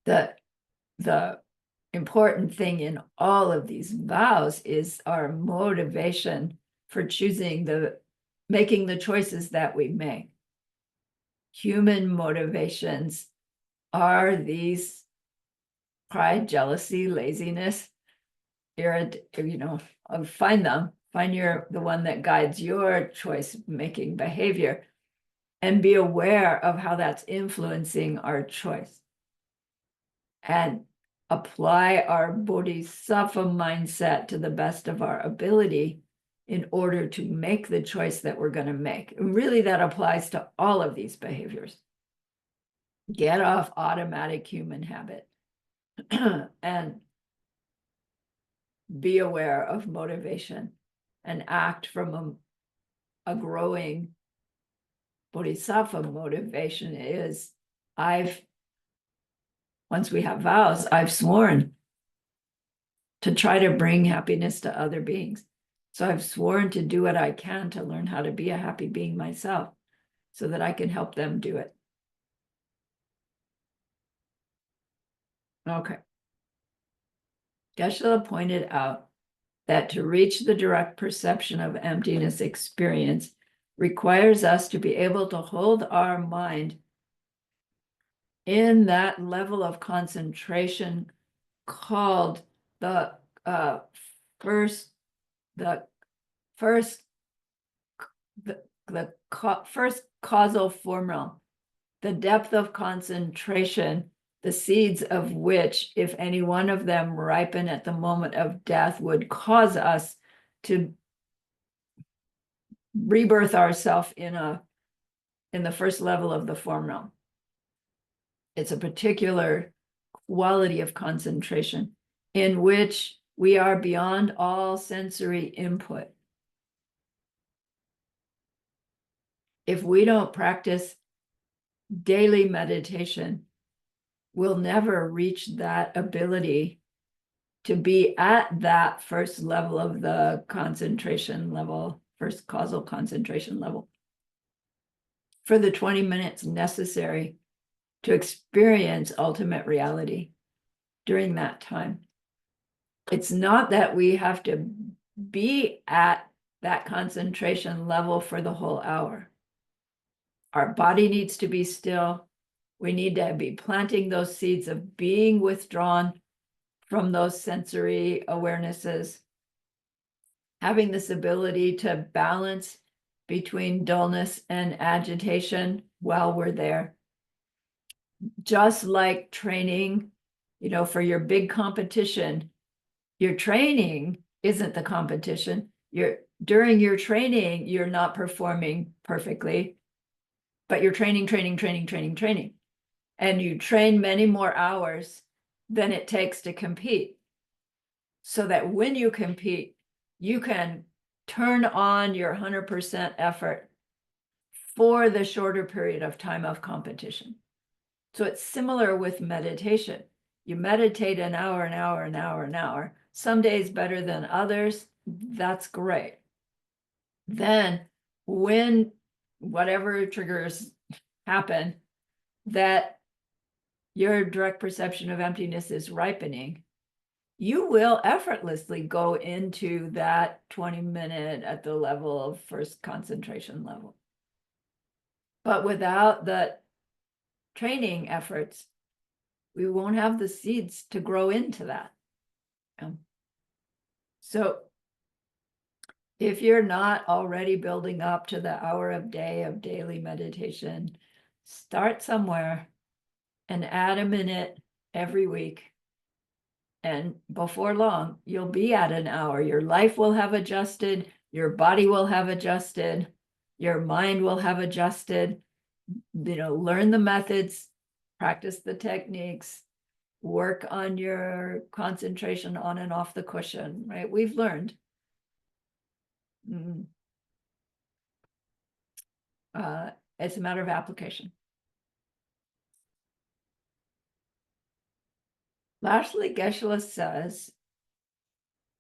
The important thing in all of these vows is our motivation for making the choices that we make. Human motivations are these pride, jealousy, laziness, find them, find the one that guides your choice making behavior, and be aware of how that's influencing our choice. And apply our bodhisattva mindset to the best of our ability in order to make the choice that we're going to make. And really, that applies to all of these behaviors. Get off automatic human habit and be aware of motivation and act from a growing bodhisattva motivation is, once we have vows, I've sworn to try to bring happiness to other beings. So I've sworn to do what I can to learn how to be a happy being myself so that I can help them do it. Okay. Geshe-la pointed out that to reach the direct perception of emptiness experience requires us to be able to hold our mind in that level of concentration called the first causal form realm, the depth of concentration, the seeds of which, if any one of them ripen at the moment of death, would cause us to rebirth ourselves in the first level of the form realm. It's a particular quality of concentration in which we are beyond all sensory input. If we don't practice daily meditation, we'll never reach that ability to be at that first level of the concentration level, first causal concentration level, for the 20 minutes necessary to experience ultimate reality during that time. It's not that we have to be at that concentration level for the whole hour. Our body needs to be still. We need to be planting those seeds of being withdrawn from those sensory awarenesses, having this ability to balance between dullness and agitation while we're there. Just like training, for your big competition, your training isn't the competition. During your training, you're not performing perfectly, but you're training. And you train many more hours than it takes to compete. So that when you compete, you can turn on your 100% effort for the shorter period of time of competition. So it's similar with meditation. You meditate an hour. Some days better than others. That's great. Then when whatever triggers happen, that your direct perception of emptiness is ripening, you will effortlessly go into that 20-minute at the level of first concentration level. But without the training efforts, we won't have the seeds to grow into that. So if you're not already building up to the hour of daily meditation, start somewhere and add a minute every week. And before long, you'll be at an hour. Your life will have adjusted, your body will have adjusted, your mind will have adjusted. Learn the methods, practice the techniques, work on your concentration on and off the cushion, right? We've learned. It's a matter of application. Lastly, Geshe-la says,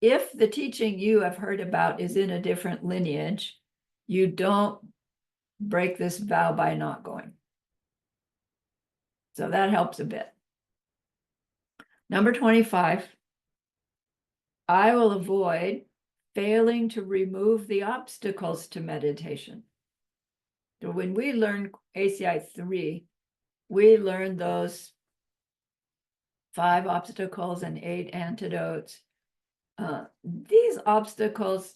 if the teaching you have heard about is in a different lineage, you don't break this vow by not going. So that helps a bit. Number 25, I will avoid failing to remove the obstacles to meditation. So when we learn ACI 3, we learn those 5 obstacles and 8 antidotes. These obstacles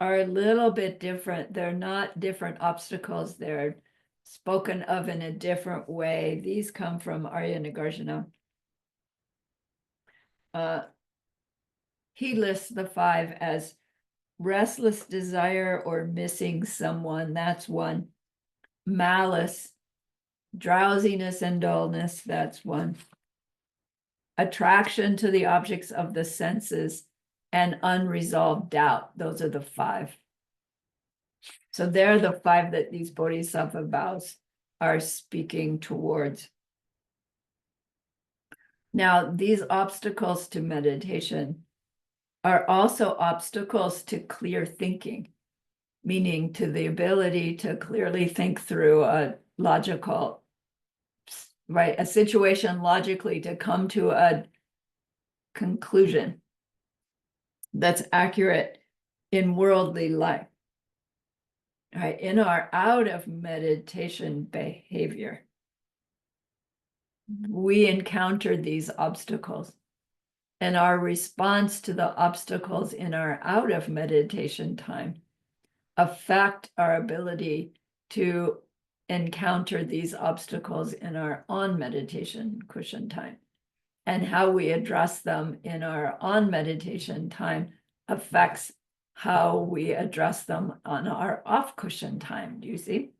are a little bit different. They're not different obstacles. They're spoken of in a different way. These come from Arya Nagarjuna. He lists the 5 as restless desire or missing someone. That's one. Malice, drowsiness and dullness. That's one. Attraction to the objects of the senses and unresolved doubt. Those are the 5. So they're the 5 that these bodhisattva vows are speaking towards. Now, these obstacles to meditation are also obstacles to clear thinking, meaning to the ability to clearly think through a logical, right, a situation logically, to come to a conclusion that's accurate in worldly life. Right, in our out of meditation behavior, we encounter these obstacles, and our response to the obstacles in our out of meditation time affect our ability to encounter these obstacles in our on meditation cushion time. And how we address them in our on meditation time affects how we address them on our off cushion time. Do you see?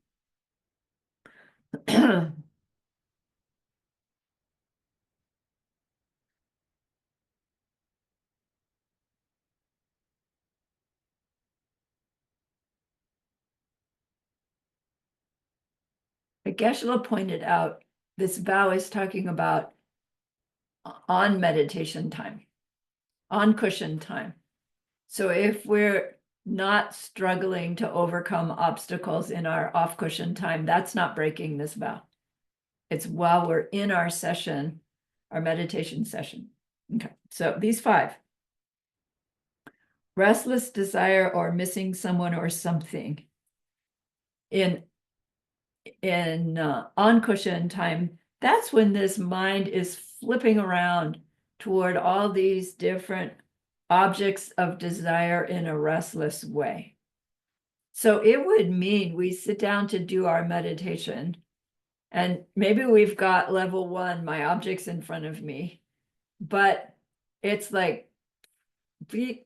Geshe-la pointed out this vow is talking about on meditation time, on cushion time. So if we're not struggling to overcome obstacles in our off cushion time, that's not breaking this vow. It's while we're in our session, our meditation session. Okay, so these 5. Restless desire or missing someone or something. In on cushion time, that's when this mind is flipping around toward all these different objects of desire in a restless way. So it would mean we sit down to do our meditation, and maybe we've got level 1, my object's in front of me, but it's like, I'm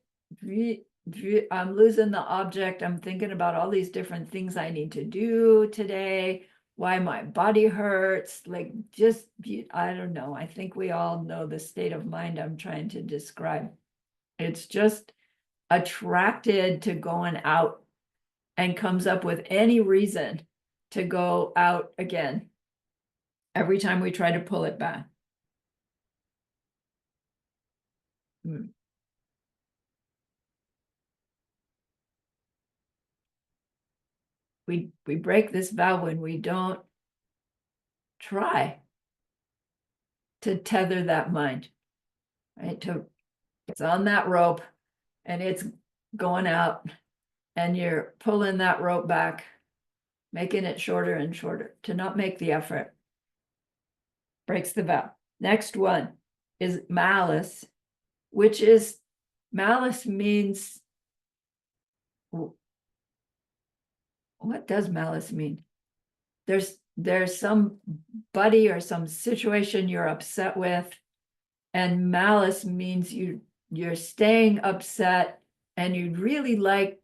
losing the object. I'm thinking about all these different things I need to do today, why my body hurts, like just, I don't know. I think we all know the state of mind I'm trying to describe. It's just attracted to going out and comes up with any reason to go out again every time we try to pull it back. We break this vow when we don't try to tether that mind, right? It's on that rope and it's going out, and you're pulling that rope back, making it shorter and shorter. To not make the effort breaks the vow. Next one is malice, which is, malice means, what does malice mean? There's somebody or some situation you're upset with, and malice means you're staying upset and you'd really like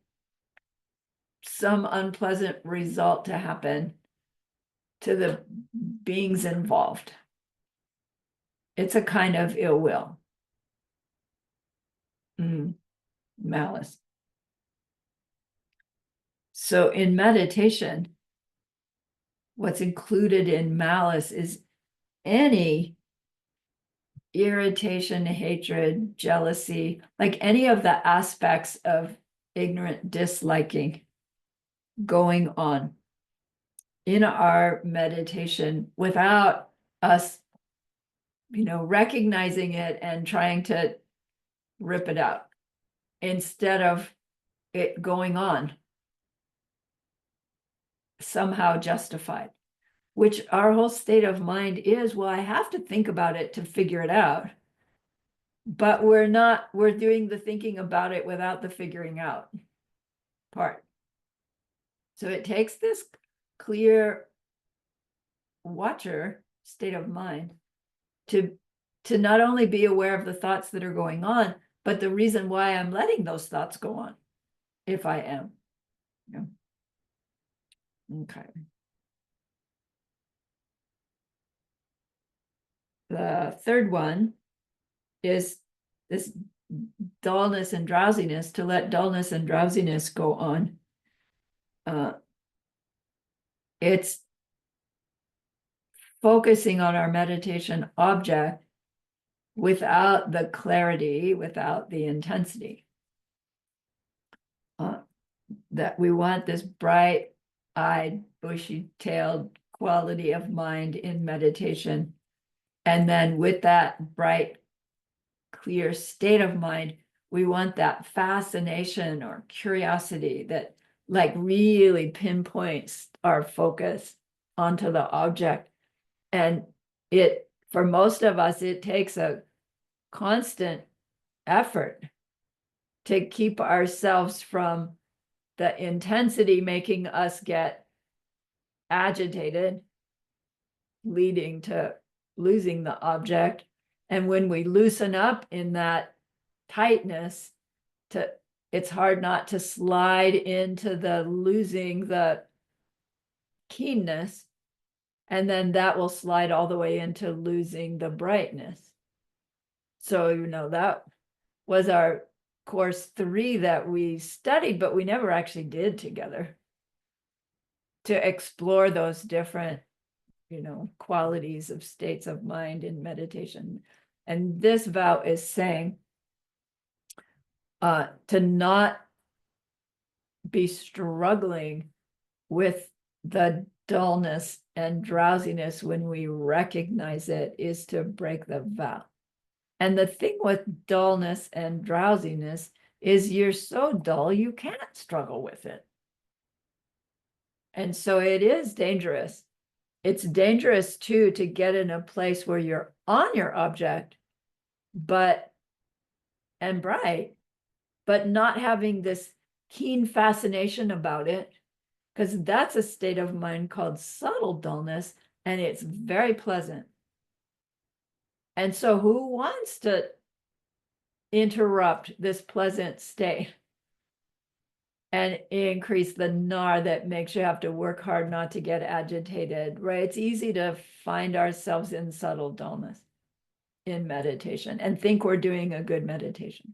some unpleasant result to happen to the beings involved. It's a kind of ill will. Malice. So in meditation, what's included in malice is any irritation, hatred, jealousy, like any of the aspects of ignorant disliking going on in our meditation without us, recognizing it and trying to rip it out, instead of it going on somehow justified, which our whole state of mind is, well, I have to think about it to figure it out. But we're doing the thinking about it without the figuring out part. So it takes this clear watcher state of mind to not only be aware of the thoughts that are going on, but the reason why I'm letting those thoughts go on, if I am. Yeah. Okay. The third one is this dullness and drowsiness, to let dullness and drowsiness go on. It's focusing on our meditation object without the clarity, without the intensity. That we want this bright-eyed, bushy-tailed quality of mind in meditation. And then with that bright, clear state of mind, we want that fascination or curiosity that like really pinpoints our focus onto the object. And for most of us, it takes a constant effort to keep ourselves from the intensity making us get agitated, leading to losing the object. And when we loosen up in that tightness, it's hard not to slide into the losing the keenness, and then that will slide all the way into losing the brightness. So that was our course 3 that we studied, but we never actually did together, to explore those different qualities of states of mind in meditation. And this vow is saying to not be struggling with the dullness and drowsiness when we recognize it, is to break the vow. And the thing with dullness and drowsiness is you're so dull you can't struggle with it. And so it is dangerous. It's dangerous too to get in a place where you're on your object, and bright, but not having this keen fascination about it, because that's a state of mind called subtle dullness, and it's very pleasant. And so who wants to interrupt this pleasant state and increase the gnar that makes you have to work hard not to get agitated, right? It's easy to find ourselves in subtle dullness in meditation and think we're doing a good meditation.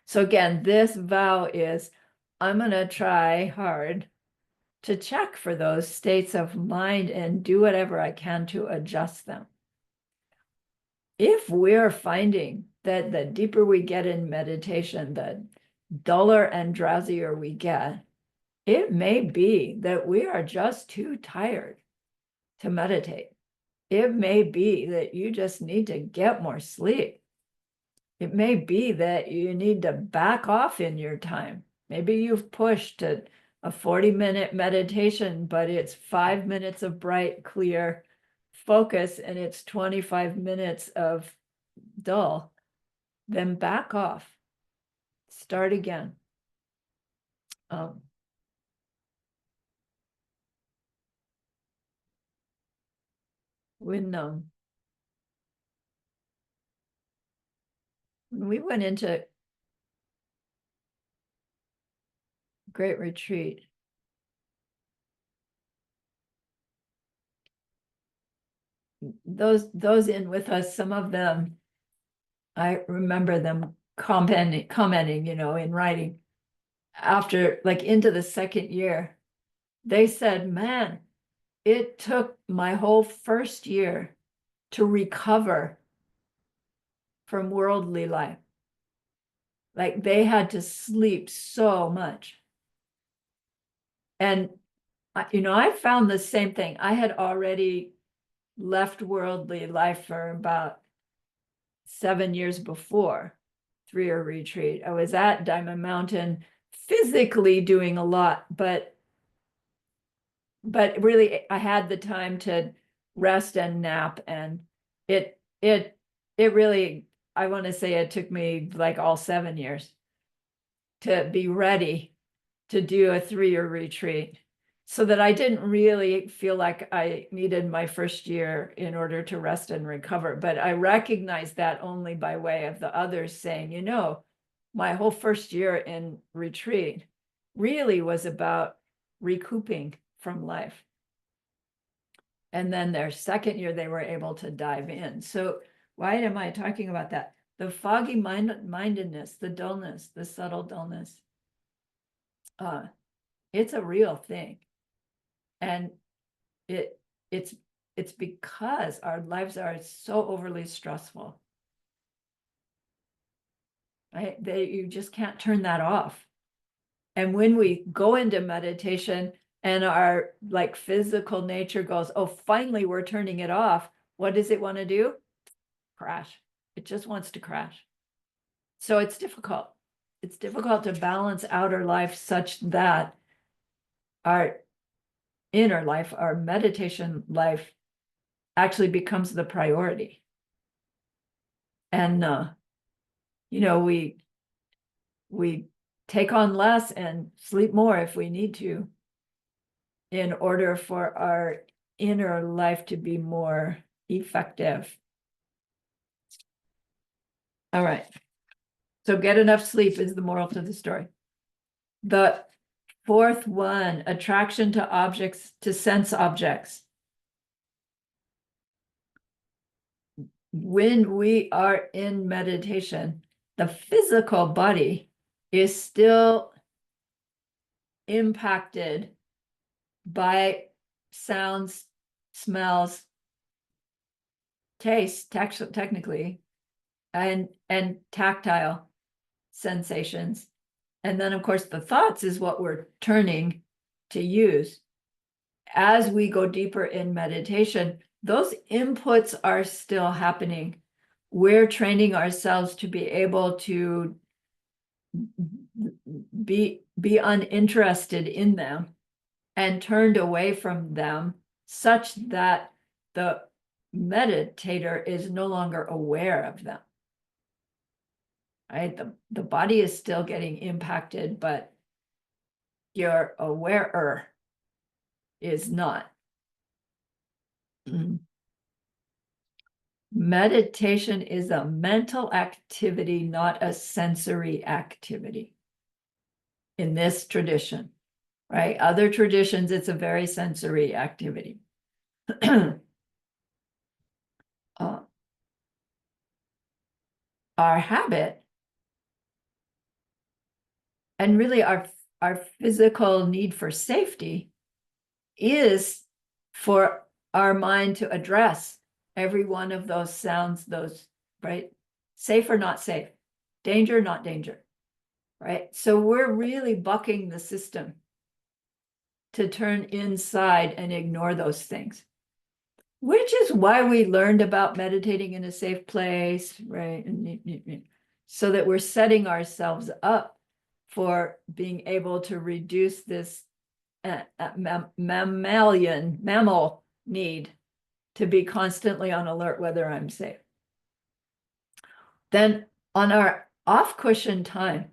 So again, this vow is, I'm going to try hard to check for those states of mind and do whatever I can to adjust them. If we're finding that the deeper we get in meditation, the duller and drowsier we get, it may be that we are just too tired to meditate. It may be that you just need to get more sleep. It may be that you need to back off in your time. Maybe you've pushed to a 40-minute meditation, but it's 5 minutes of bright, clear focus and it's 25 minutes of dull. Then back off. Start again. When we went into Great Retreat, those in with us, some of them, I remember them commenting, in writing after, like, into the second year, they said, man, it took my whole first year to recover from worldly life. Like, they had to sleep so much. And, I found the same thing. I had already left worldly life for about 7 years before 3-year retreat. I was at Diamond Mountain physically doing a lot, but really I had the time to rest and nap, and it really, I want to say it took me like all 7 years to be ready to do a 3-year retreat, so that I didn't really feel like I needed my first year in order to rest and recover. But I recognized that only by way of the others saying, my whole first year in retreat really was about recouping from life. And then their second year, they were able to dive in. So why am I talking about that? The foggy mindedness, the dullness, the subtle dullness, it's a real thing. And it's because our lives are so overly stressful. Right? You just can't turn that off. And when we go into meditation and our like physical nature goes, oh, finally we're turning it off, what does it want to do? Crash. It just wants to crash. So it's difficult. It's difficult to balance outer life such that our inner life, our meditation life, actually becomes the priority. And we take on less and sleep more if we need to, in order for our inner life to be more effective. All right. So get enough sleep is the moral to the story. The fourth one, attraction to objects, to sense objects. When we are in meditation, the physical body is still impacted by sounds, smells, taste, technically, and tactile sensations. And then, of course, the thoughts is what we're turning to use. As we go deeper in meditation, those inputs are still happening. We're training ourselves to be able to be uninterested in them and turned away from them, such that the meditator is no longer aware of them. right? The body is still getting impacted, but your awarer is not. Meditation is a mental activity, not a sensory activity in this tradition, right? Other traditions, it's a very sensory activity. Our habit and really our physical need for safety is for our mind to address every one of those sounds, those, right? Safe or not safe, danger, not danger, right? So we're really bucking the system to turn inside and ignore those things, which is why we learned about meditating in a safe place, right? So that we're setting ourselves up for being able to reduce this mammal need to be constantly on alert whether I'm safe. Then on our off cushion time,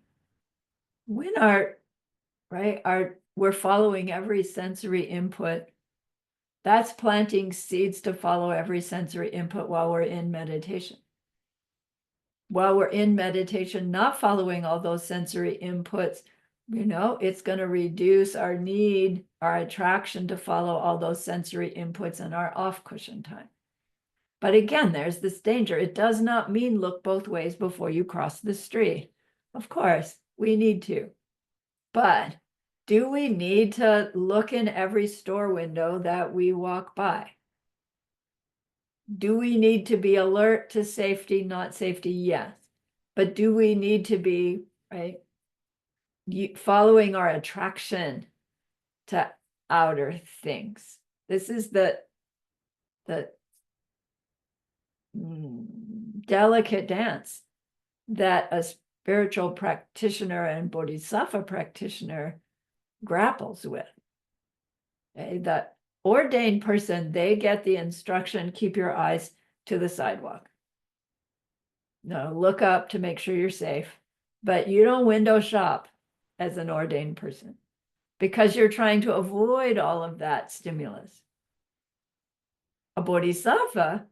when we're following every sensory input, that's planting seeds to follow every sensory input while we're in meditation. While we're in meditation, not following all those sensory inputs, it's going to reduce our need, our attraction to follow all those sensory inputs in our off cushion time. But again, there's this danger. It does not mean look both ways before you cross the street. Of course, we need to. But do we need to look in every store window that we walk by? Do we need to be alert to safety, not safety? Yes. But do we need to be, right, following our attraction to outer things? This is the delicate dance that a spiritual practitioner and bodhisattva practitioner grapples with. Okay? The ordained person, they get the instruction, keep your eyes to the sidewalk. No, look up to make sure you're safe, but you don't window shop as an ordained person because you're trying to avoid all of that stimulus. A bodhisattva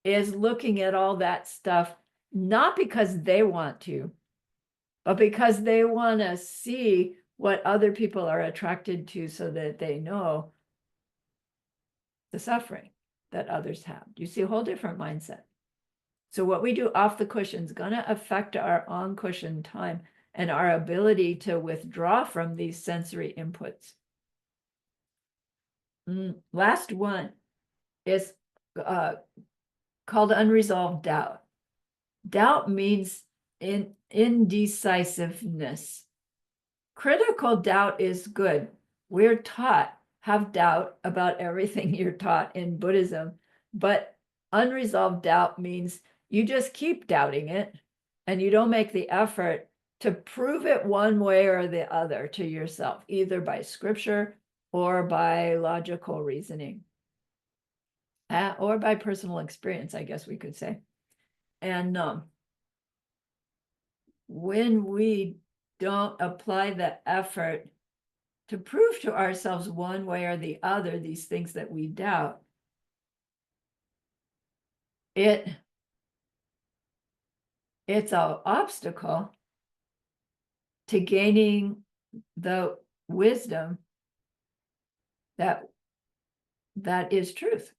is looking at all that stuff, not because they want to, but because they want to see what other people are attracted to so that they know the suffering that others have. You see a whole different mindset. So what we do off the cushion is going to affect our on cushion time and our ability to withdraw from these sensory inputs. Last one is called unresolved doubt. Doubt means indecisiveness. Critical doubt is good. We're taught have doubt about everything you're taught in Buddhism, but unresolved doubt means you just keep doubting it and you don't make the effort to prove it one way or the other to yourself, either by scripture or by logical reasoning, or by personal experience, I guess we could say. And when we don't apply the effort to prove to ourselves one way or the other these things that we doubt, it's an obstacle to gaining the wisdom that is truth,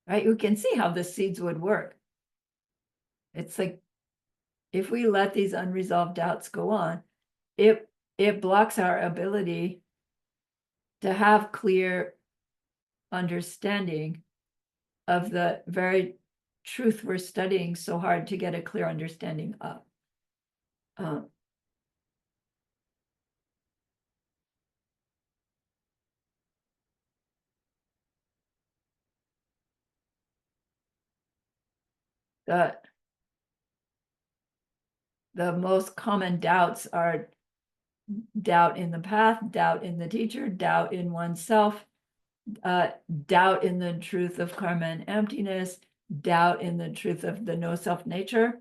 right? You can see how the seeds would work. It's like if we let these unresolved doubts go on, it blocks our ability to have clear understanding of the very truth we're studying so hard to get a clear understanding of. The most common doubts are doubt in the path, doubt in the teacher, doubt in oneself, doubt in the truth of karma and emptiness, doubt in the truth of the no self nature.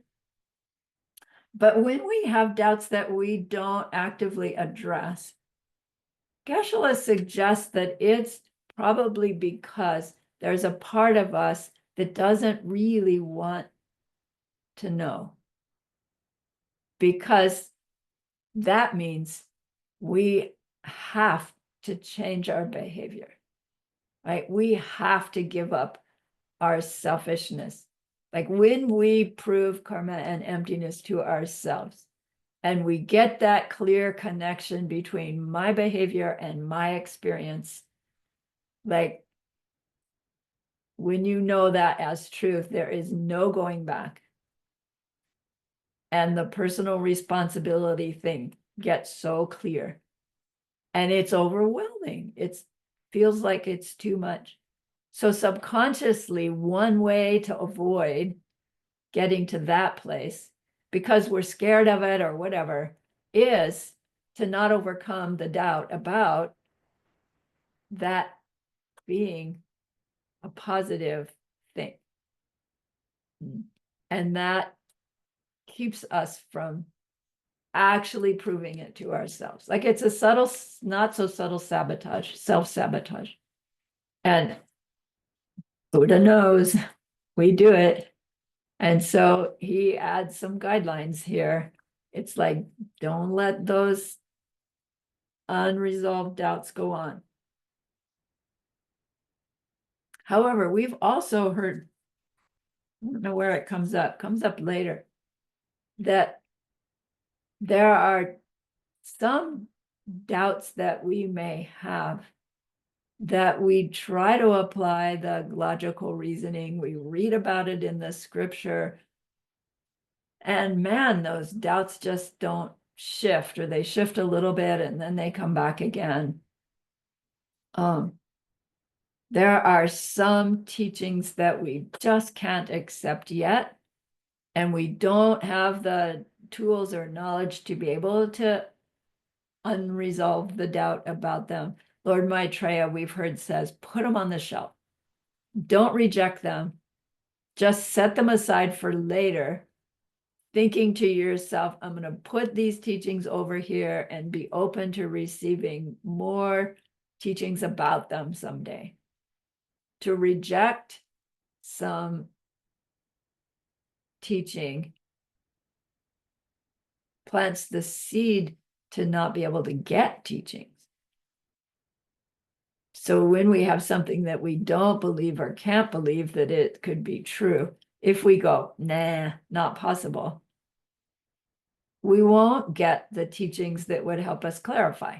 But when we have doubts that we don't actively address, Geshe suggests that it's probably because there's a part of us that doesn't really want to know. Because that means we have to change our behavior, right? We have to give up our selfishness. Like when we prove karma and emptiness to ourselves, and we get that clear connection between my behavior and my experience, like when you know that as truth, there is no going back. And the personal responsibility thing gets so clear. And it's overwhelming. It feels like it's too much. So subconsciously, one way to avoid getting to that place, because we're scared of it or whatever, is to not overcome the doubt about that being a positive thing. And that keeps us from actually proving it to ourselves. Like it's a subtle, not so subtle sabotage, self-sabotage. And Buddha knows we do it. And so he adds some guidelines here. It's like, don't let those unresolved doubts go on. However, we've also heard, I don't know where it comes up later, that there are some doubts that we may have that we try to apply the logical reasoning. We read about it in the scripture. And man, those doubts just don't shift, or they shift a little bit and then they come back again. There are some teachings that we just can't accept yet, and we don't have the tools or knowledge to be able to unresolve the doubt about them. Lord Maitreya, we've heard, says, put them on the shelf. Don't reject them. Just set them aside for later, thinking to yourself, I'm going to put these teachings over here and be open to receiving more teachings about them someday. To reject some teaching plants the seed to not be able to get teachings. So when we have something that we don't believe or can't believe that it could be true, if we go, nah, not possible, we won't get the teachings that would help us clarify.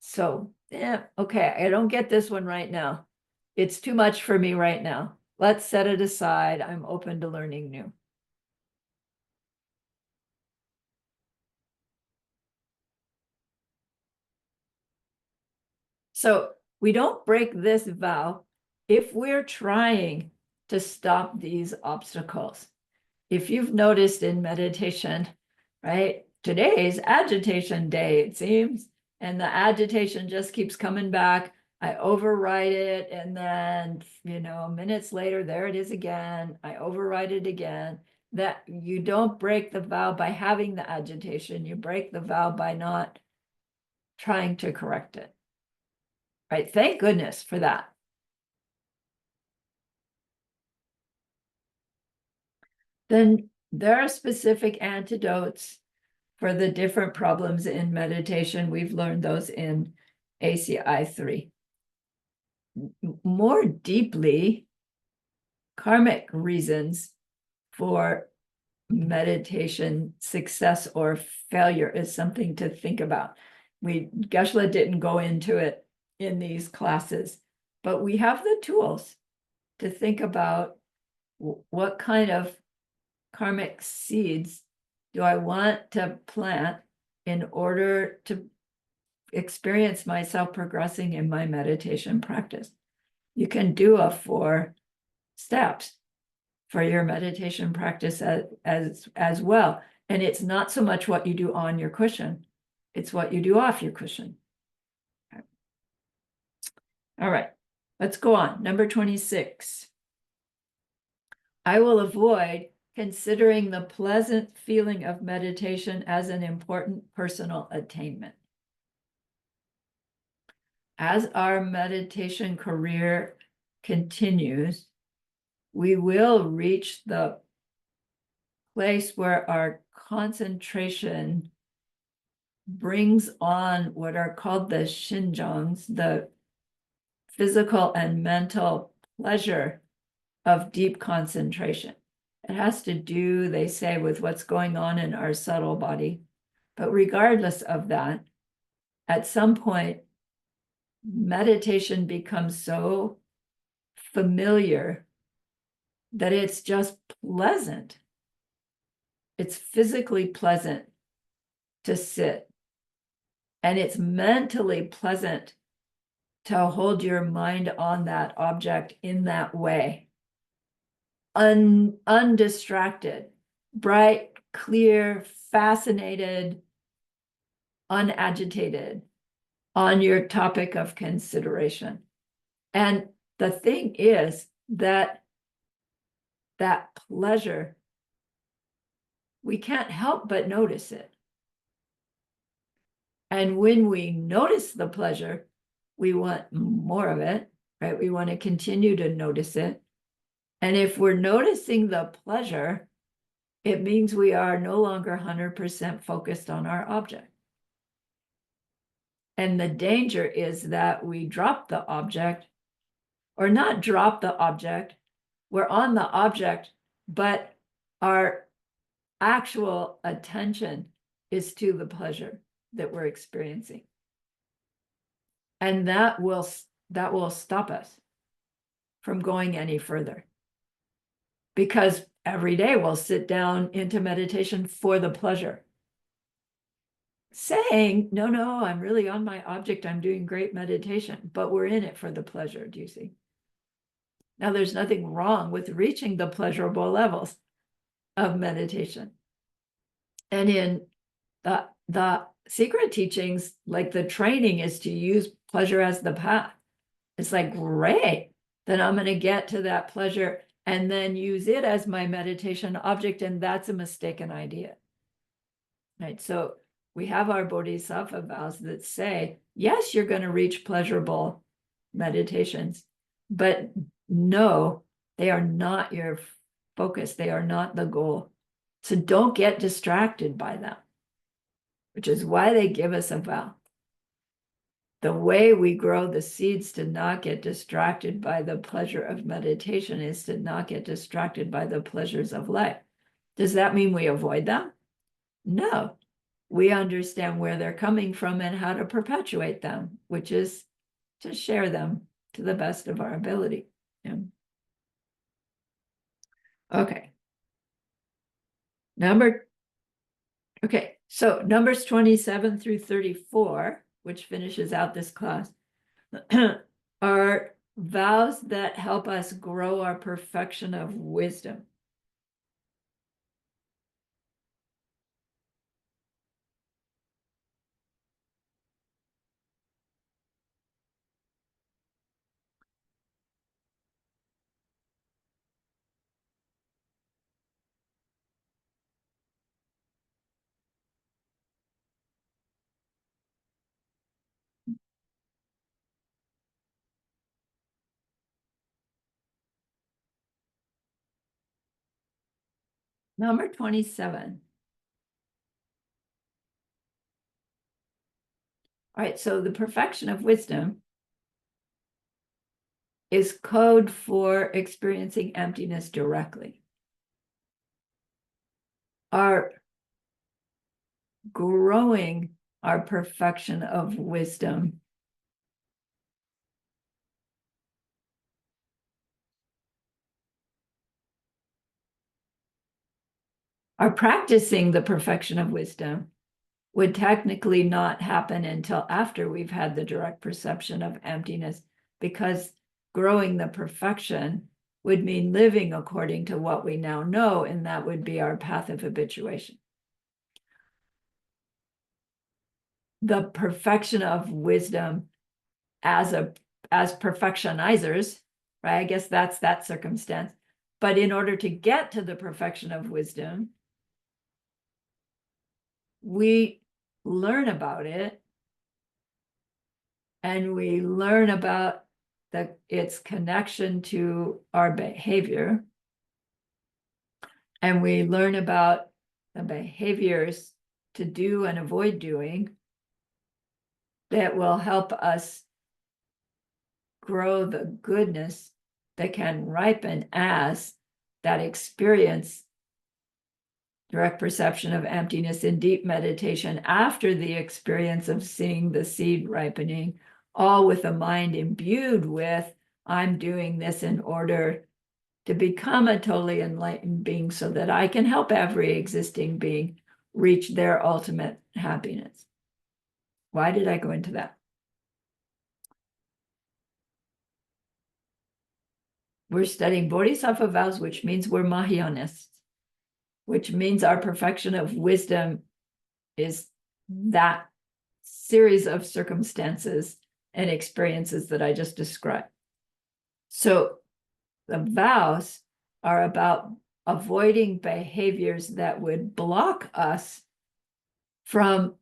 So, okay, I don't get this one right now. It's too much for me right now. Let's set it aside. I'm open to learning new. So we don't break this vow if we're trying to stop these obstacles. If you've noticed in meditation, right? Today's agitation day, it seems, and the agitation just keeps coming back. I override it, and then, minutes later, there it is again. I override it again. That you don't break the vow by having the agitation. You break the vow by not trying to correct it. Right? Thank goodness for that. Then there are specific antidotes for the different problems in meditation. We've learned those in ACI 3. More deeply, karmic reasons for meditation success or failure is something to think about. Geshe didn't go into it in these classes, but we have the tools to think about what kind of karmic seeds do I want to plant in order to experience myself progressing in my meditation practice. You can do a 4 steps for your meditation practice as well. And it's not so much what you do on your cushion, it's what you do off your cushion. All right, let's go on. Number 26. I will avoid considering the pleasant feeling of meditation as an important personal attainment. As our meditation career continues, we will reach the place where our concentration brings on what are called the shinjongs, the physical and mental pleasure of deep concentration. It has to do, they say, with what's going on in our subtle body. But regardless of that, at some point, meditation becomes so familiar that it's just pleasant. It's physically pleasant to sit, and it's mentally pleasant to hold your mind on that object in that way. Undistracted, bright, clear, fascinated, unagitated on your topic of consideration. And the thing is that pleasure, we can't help but notice it. And when we notice the pleasure, we want more of it, right? We want to continue to notice it. And if we're noticing the pleasure, it means we are no longer 100% focused on our object. And the danger is that we drop the object, or not drop the object, we're on the object, but our actual attention is to the pleasure that we're experiencing. And that will stop us from going any further. Because every day we'll sit down into meditation for the pleasure, saying, no, I'm really on my object, I'm doing great meditation, but we're in it for the pleasure, do you see? Now, there's nothing wrong with reaching the pleasurable levels of meditation. And in the secret teachings, like the training is to use pleasure as the path. It's like, great, then I'm going to get to that pleasure and then use it as my meditation object, and that's a mistaken idea. Right? So we have our bodhisattva vows that say, yes, you're going to reach pleasurable meditations, but no, they are not your focus. They are not the goal. So don't get distracted by them, which is why they give us a vow. The way we grow the seeds to not get distracted by the pleasure of meditation is to not get distracted by the pleasures of life. Does that mean we avoid them? No. We understand where they're coming from and how to perpetuate them, which is to share them to the best of our ability. Yeah. Okay. So numbers 27 through 34, which finishes out this class, are vows that help us grow our perfection of wisdom. Number 27. All right, so the perfection of wisdom is code for experiencing emptiness directly. Our growing our perfection of wisdom our practicing the perfection of wisdom would technically not happen until after we've had the direct perception of emptiness, because growing the perfection would mean living according to what we now know, and that would be our path of habituation. The perfection of wisdom as perfectionizers, right? I guess that's that circumstance. But in order to get to the perfection of wisdom, we learn about it, and we learn about its connection to our behavior, and we learn about the behaviors to do and avoid doing that will help us grow the goodness that can ripen as that experience, direct perception of emptiness in deep meditation after the experience of seeing the seed ripening, all with a mind imbued with, I'm doing this in order to become a totally enlightened being so that I can help every existing being reach their ultimate happiness. Why did I go into that? We're studying Bodhisattva vows, which means we're Mahayanists, which means our perfection of wisdom is that series of circumstances and experiences that I just described. So the vows are about avoiding behaviors that would block us from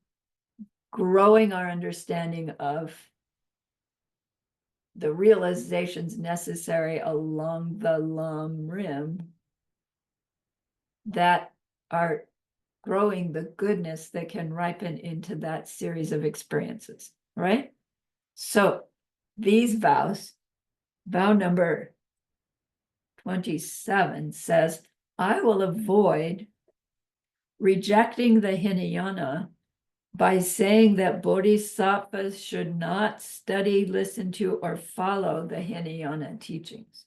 growing our understanding of the realizations necessary along the Lam Rim that are growing the goodness that can ripen into that series of experiences, right? So these vows, vow number 27 says, I will avoid rejecting the Hinayana by saying that bodhisattvas should not study, listen to, or follow the Hinayana teachings.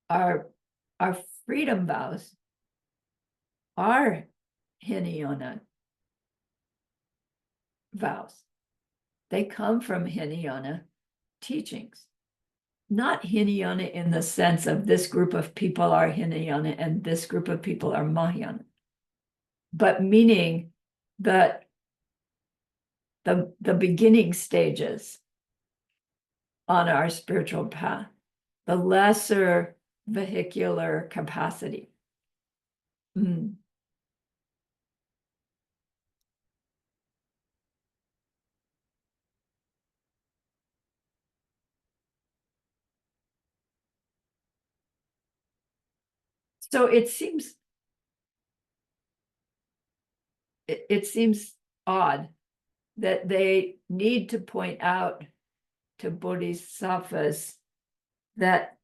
Our freedom vows are Hinayana vows. They come from Hinayana teachings. Not Hinayana in the sense of this group of people are Hinayana and this group of people are Mahayana, but meaning that the beginning stages on our spiritual path, the lesser vehicular capacity. So it seems odd that they need to point out to bodhisattvas that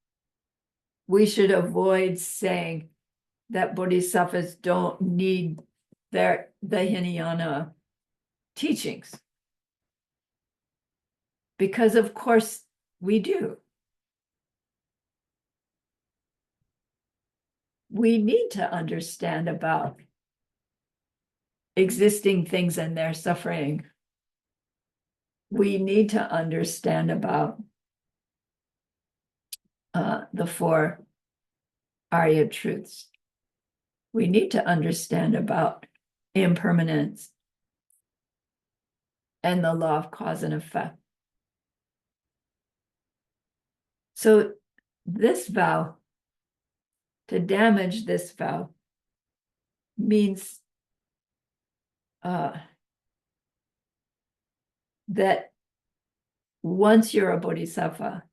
we should avoid saying that bodhisattvas don't need the Hinayana teachings. Because of course we do. We need to understand about existing things and their suffering. We need to understand about the four Arya truths. We need to understand about impermanence and the law of cause and effect. So this vow, to damage this vow, means that once you're a bodhisattva,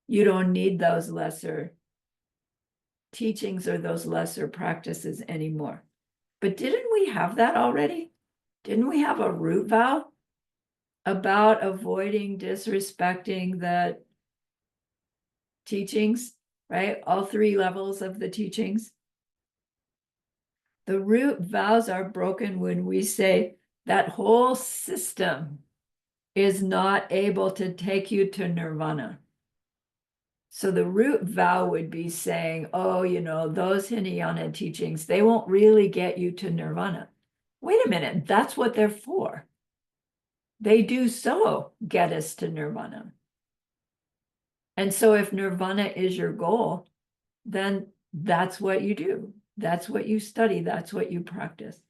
you don't need those lesser teachings or those lesser practices anymore. But didn't we have that already? Didn't we have a root vow about avoiding disrespecting the teachings, right? All three levels of the teachings. The root vows are broken when we say that whole system is not able to take you to nirvana. So the root vow would be saying, oh, those Hinayana teachings, they won't really get you to nirvana. Wait a minute, that's what they're for. They do so get us to nirvana. And so if nirvana is your goal, then that's what you do. That's what you study. That's what you practice.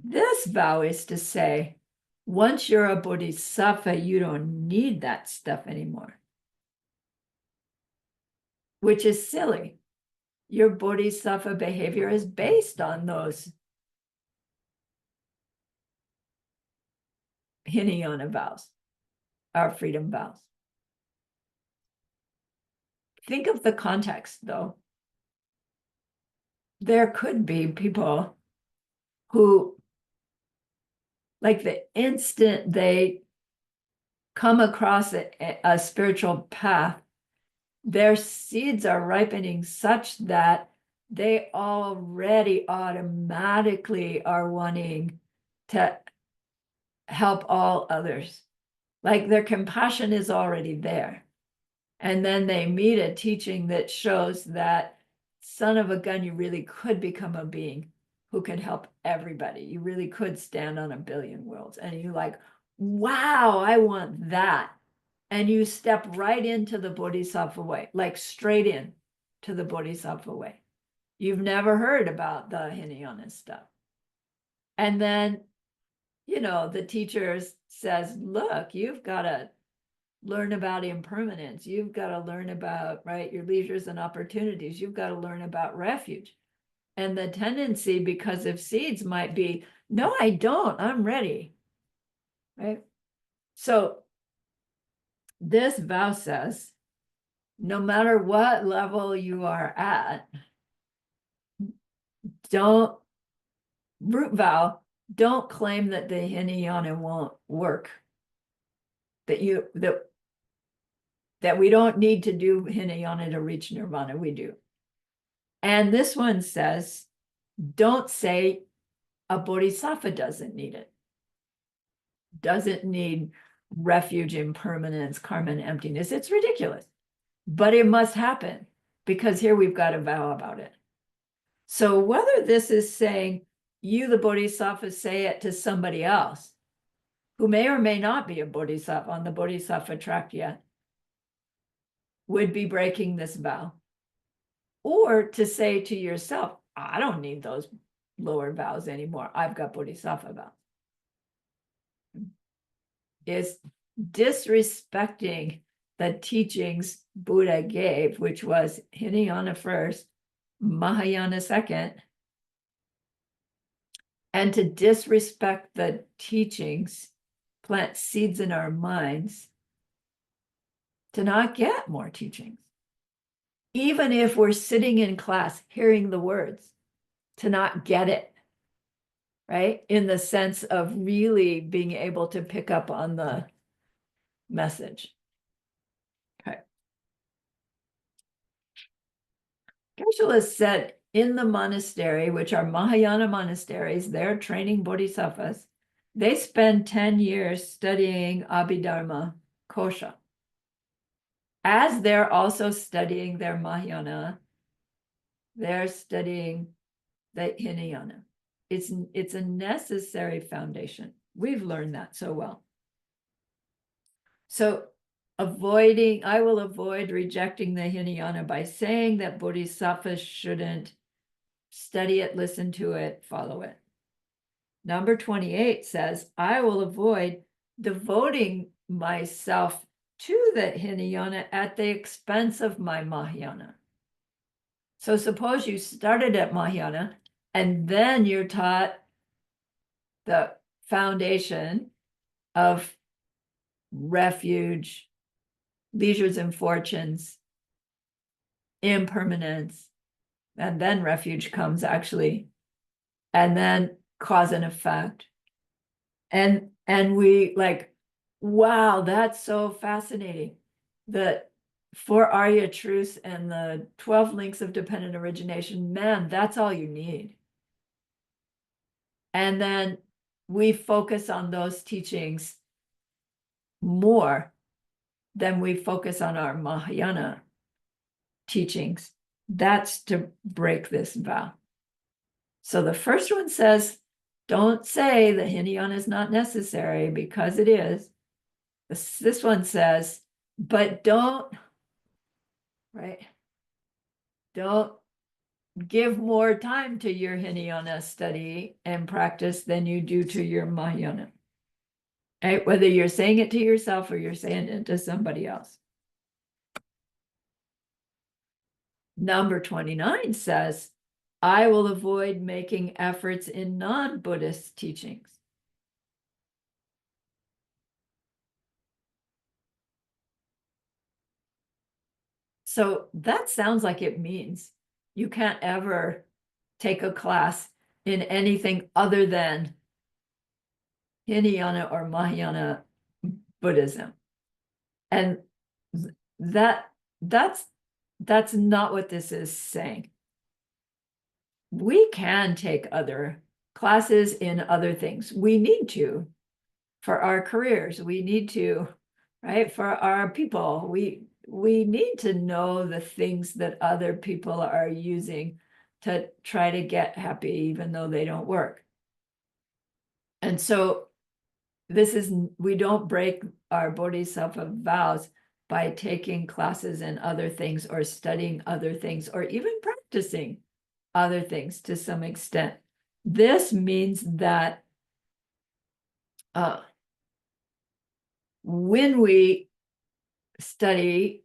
This vow is to say, once you're a bodhisattva, you don't need that stuff anymore, which is silly. Your bodhisattva behavior is based on those Hinayana vows, our freedom vows. Think of the context, though. There could be people who, like the instant they come across a spiritual path, their seeds are ripening such that they already automatically are wanting to help all others. Like their compassion is already there. And then they meet a teaching that shows that, son of a gun, you really could become a being who could help everybody. You really could stand on a billion worlds. And you're like, wow, I want that. And you step right into the bodhisattva way, like straight in to the bodhisattva way. You've never heard about the Hinayana stuff. And then, the teacher says, look, you've got to learn about impermanence. You've got to learn about, right, your leisures and opportunities. You've got to learn about refuge. And the tendency, because of seeds, might be, no, I don't, I'm ready, right? So this vow says, no matter what level you are at, root vow, don't claim that the Hinayana won't work. That we don't need to do Hinayana to reach nirvana, we do. And this one says, don't say a bodhisattva doesn't need it. Doesn't need refuge, impermanence, karma, and emptiness. It's ridiculous. But it must happen because here we've got a vow about it. So whether this is saying you, the bodhisattva, say it to somebody else who may or may not be a bodhisattva on the bodhisattva track yet, would be breaking this vow. Or to say to yourself, I don't need those lower vows anymore. I've got bodhisattva vows. Is disrespecting the teachings Buddha gave, which was Hinayana first, Mahayana second, and to disrespect the teachings, plant seeds in our minds to not get more teachings. Even if we're sitting in class hearing the words, to not get it, right? In the sense of really being able to pick up on the message. Okay. Geshe-la said in the monastery, which are Mahayana monasteries, they're training bodhisattvas. They spend 10 years studying Abhidharma Kosha. As they're also studying their Mahayana, they're studying the Hinayana. It's a necessary foundation. We've learned that so well. So I will avoid rejecting the Hinayana by saying that bodhisattvas shouldn't study it, listen to it, follow it. Number 28 says, I will avoid devoting myself to the Hinayana at the expense of my Mahayana. So suppose you started at Mahayana and then you're taught the foundation of refuge, leisures and fortunes, impermanence, and then refuge comes actually, and then cause and effect. And we like, wow, that's so fascinating. The 4 Arya truths and the 12 links of dependent origination, man, that's all you need. And then we focus on those teachings more than we focus on our Mahayana teachings. That's to break this vow. So the first one says, don't say that Hinayana is not necessary, because it is. This one says, but don't, right? Don't give more time to your Hinayana study and practice than you do to your Mahayana. Right? Whether you're saying it to yourself or you're saying it to somebody else. Number 29 says, I will avoid making efforts in non-Buddhist teachings. So that sounds like it means you can't ever take a class in anything other than Hinayana or Mahayana Buddhism. And that that's not what this is saying. We can take other classes in other things. We need to for our careers. We need to, right? For our people, we need to know the things that other people are using to try to get happy, even though they don't work. And so we don't break our bodhisattva vows by taking classes in other things or studying other things or even practicing other things to some extent. This means that when we study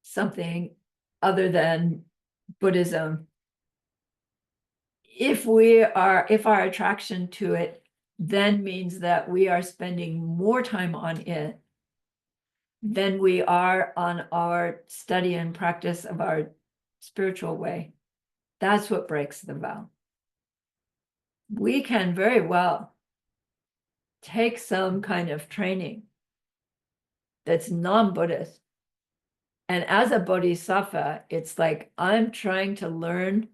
something other than Buddhism, if our attraction to it then means that we are spending more time on it than we are on our study and practice of our spiritual way, that's what breaks the vow. We can very well take some kind of training that's non-Buddhist. And as a bodhisattva, it's like I'm trying to learn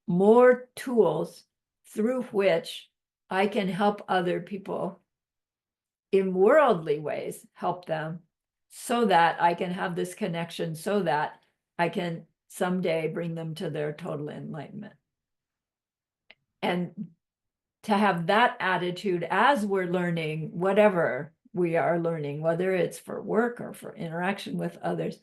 more tools through which I can help other people in worldly ways, help them so that I can have this connection, so that I can someday bring them to their total enlightenment. And to have that attitude as we're learning whatever we are learning, whether it's for work or for interaction with others,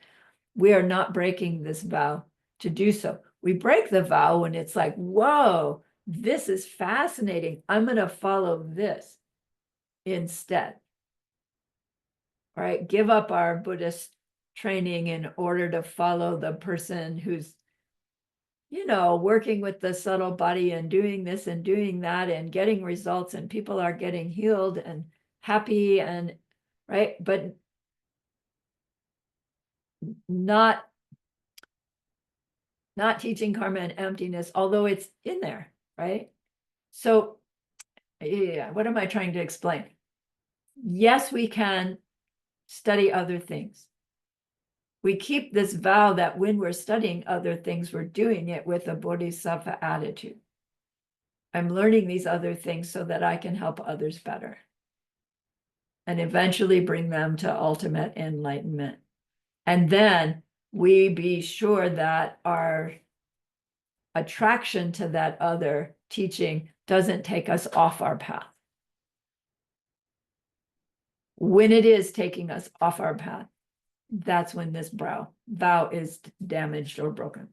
we are not breaking this vow to do so. We break the vow when it's like, whoa, this is fascinating. I'm going to follow this instead. All right, give up our Buddhist training in order to follow the person who's, working with the subtle body and doing this and doing that and getting results, and people are getting healed and happy and right, but not teaching karma and emptiness, although it's in there, right? So yeah, what am I trying to explain? Yes, we can study other things. We keep this vow that when we're studying other things, we're doing it with a bodhisattva attitude. I'm learning these other things so that I can help others better and eventually bring them to ultimate enlightenment. And then we be sure that our attraction to that other teaching doesn't take us off our path. When it is taking us off our path, that's when this vow is damaged or broken.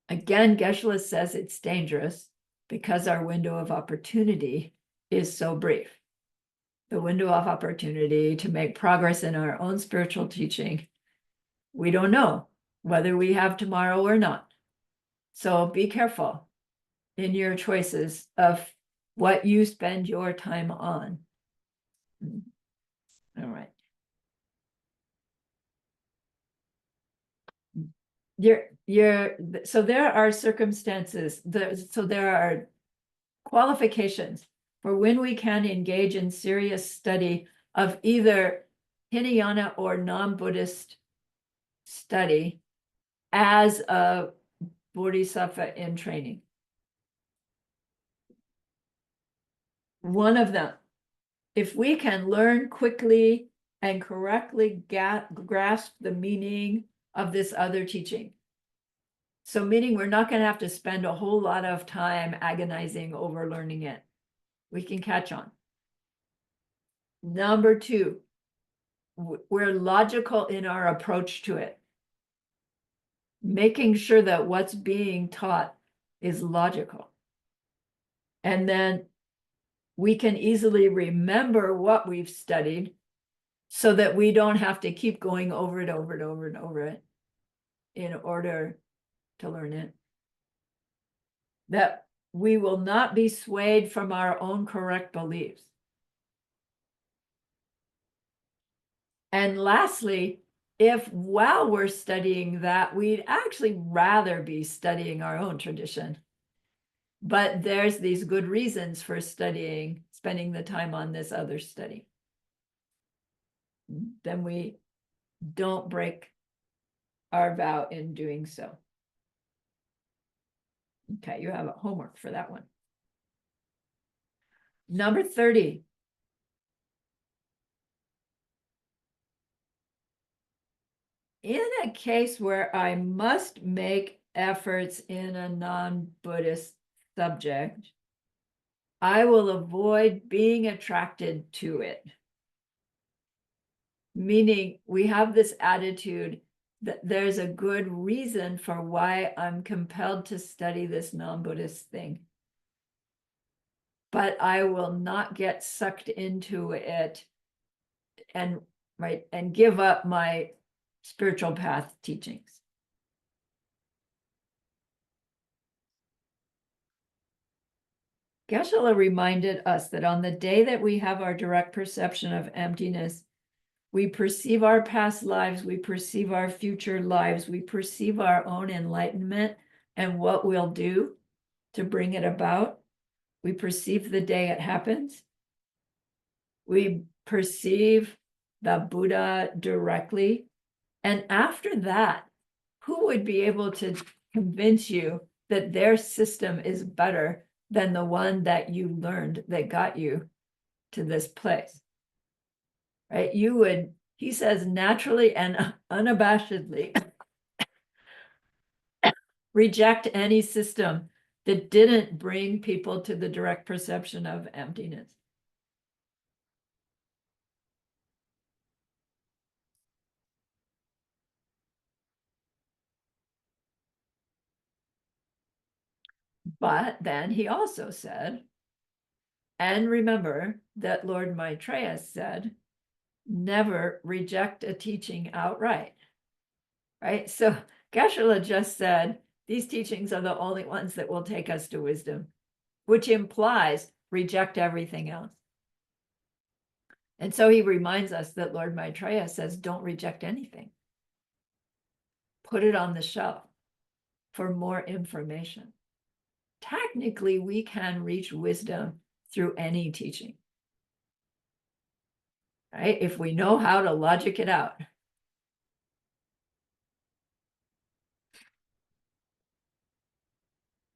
Again, Geshe-la says it's dangerous because our window of opportunity is so brief. The window of opportunity to make progress in our own spiritual teaching, we don't know whether we have tomorrow or not. So be careful in your choices of what you spend your time on. All right. So there are circumstances, so there are qualifications for when we can engage in serious study of either Hinayana or non-Buddhist study as a bodhisattva in training. One of them, if we can learn quickly and correctly grasp the meaning of this other teaching. So meaning we're not going to have to spend a whole lot of time agonizing over learning it. We can catch on. Number two, we're logical in our approach to it. making sure that what's being taught is logical. And then we can easily remember what we've studied so that we don't have to keep going over it, over it, over and over it in order to learn it. That we will not be swayed from our own correct beliefs. And lastly, if while we're studying that, we'd actually rather be studying our own tradition. But there's these good reasons for studying, spending the time on this other study. Then we don't break our vow in doing so. Okay, you have a homework for that one. Number 30. In a case where I must make efforts in a non-Buddhist subject, I will avoid being attracted to it. Meaning we have this attitude that there's a good reason for why I'm compelled to study this non-Buddhist thing. But I will not get sucked into it and give up my spiritual path teachings. Geshe-la reminded us that on the day that we have our direct perception of emptiness, we perceive our past lives, we perceive our future lives, we perceive our own enlightenment and what we'll do to bring it about. We perceive the day it happens. We perceive the Buddha directly. And after that, who would be able to convince you that their system is better than the one that you learned that got you to this place? Right? You would, he says, naturally and unabashedly reject any system that didn't bring people to the direct perception of emptiness. But then he also said, and remember that Lord Maitreya said, never reject a teaching outright, right? So Geshe-la just said, these teachings are the only ones that will take us to wisdom, which implies reject everything else. And so he reminds us that Lord Maitreya says, don't reject anything. Put it on the shelf for more information. Technically, we can reach wisdom through any teaching, right? If we know how to logic it out.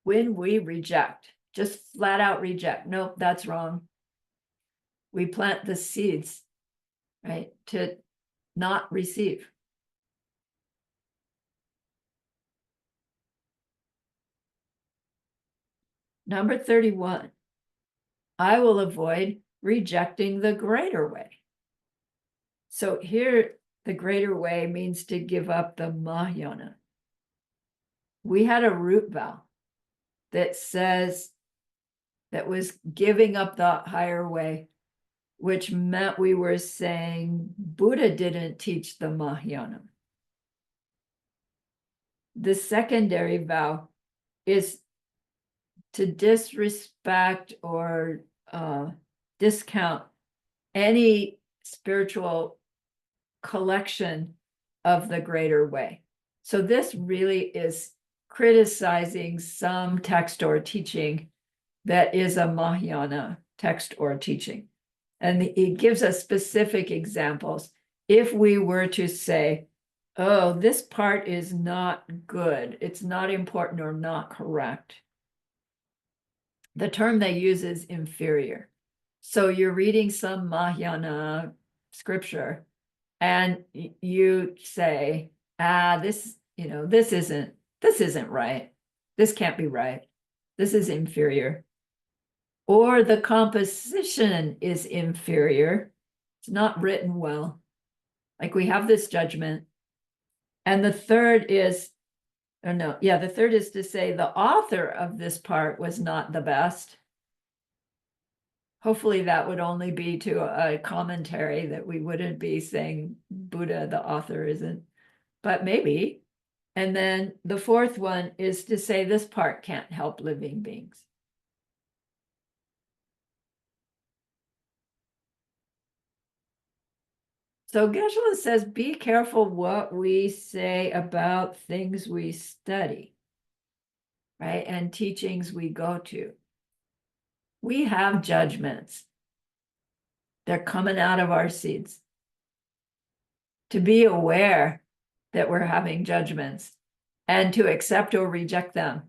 When we reject, just flat out reject, nope, that's wrong. We plant the seeds, right, to not receive. Number 31, I will avoid rejecting the greater way. So here, the greater way means to give up the Mahayana. We had a root vow that says that was giving up the higher way, which meant we were saying Buddha didn't teach the Mahayana. The secondary vow is to disrespect or discount any spiritual collection of the greater way. So this really is criticizing some text or teaching that is a Mahayana text or teaching. And it gives us specific examples. If we were to say, oh, this part is not good, it's not important or not correct, the term they use is inferior. So you're reading some Mahayana scripture and you say, this isn't right. This can't be right. This is inferior. Or the composition is inferior. It's not written well. Like we have this judgment. And the third is Oh, no, yeah, the third is to say the author of this part was not the best. Hopefully that would only be to a commentary, that we wouldn't be saying Buddha, the author, isn't, but maybe. And then the fourth one is to say this part can't help living beings. So Geshe-la says, be careful what we say about things we study, right? And teachings we go to. We have judgments. They're coming out of our seeds. To be aware that we're having judgments and to accept or reject them,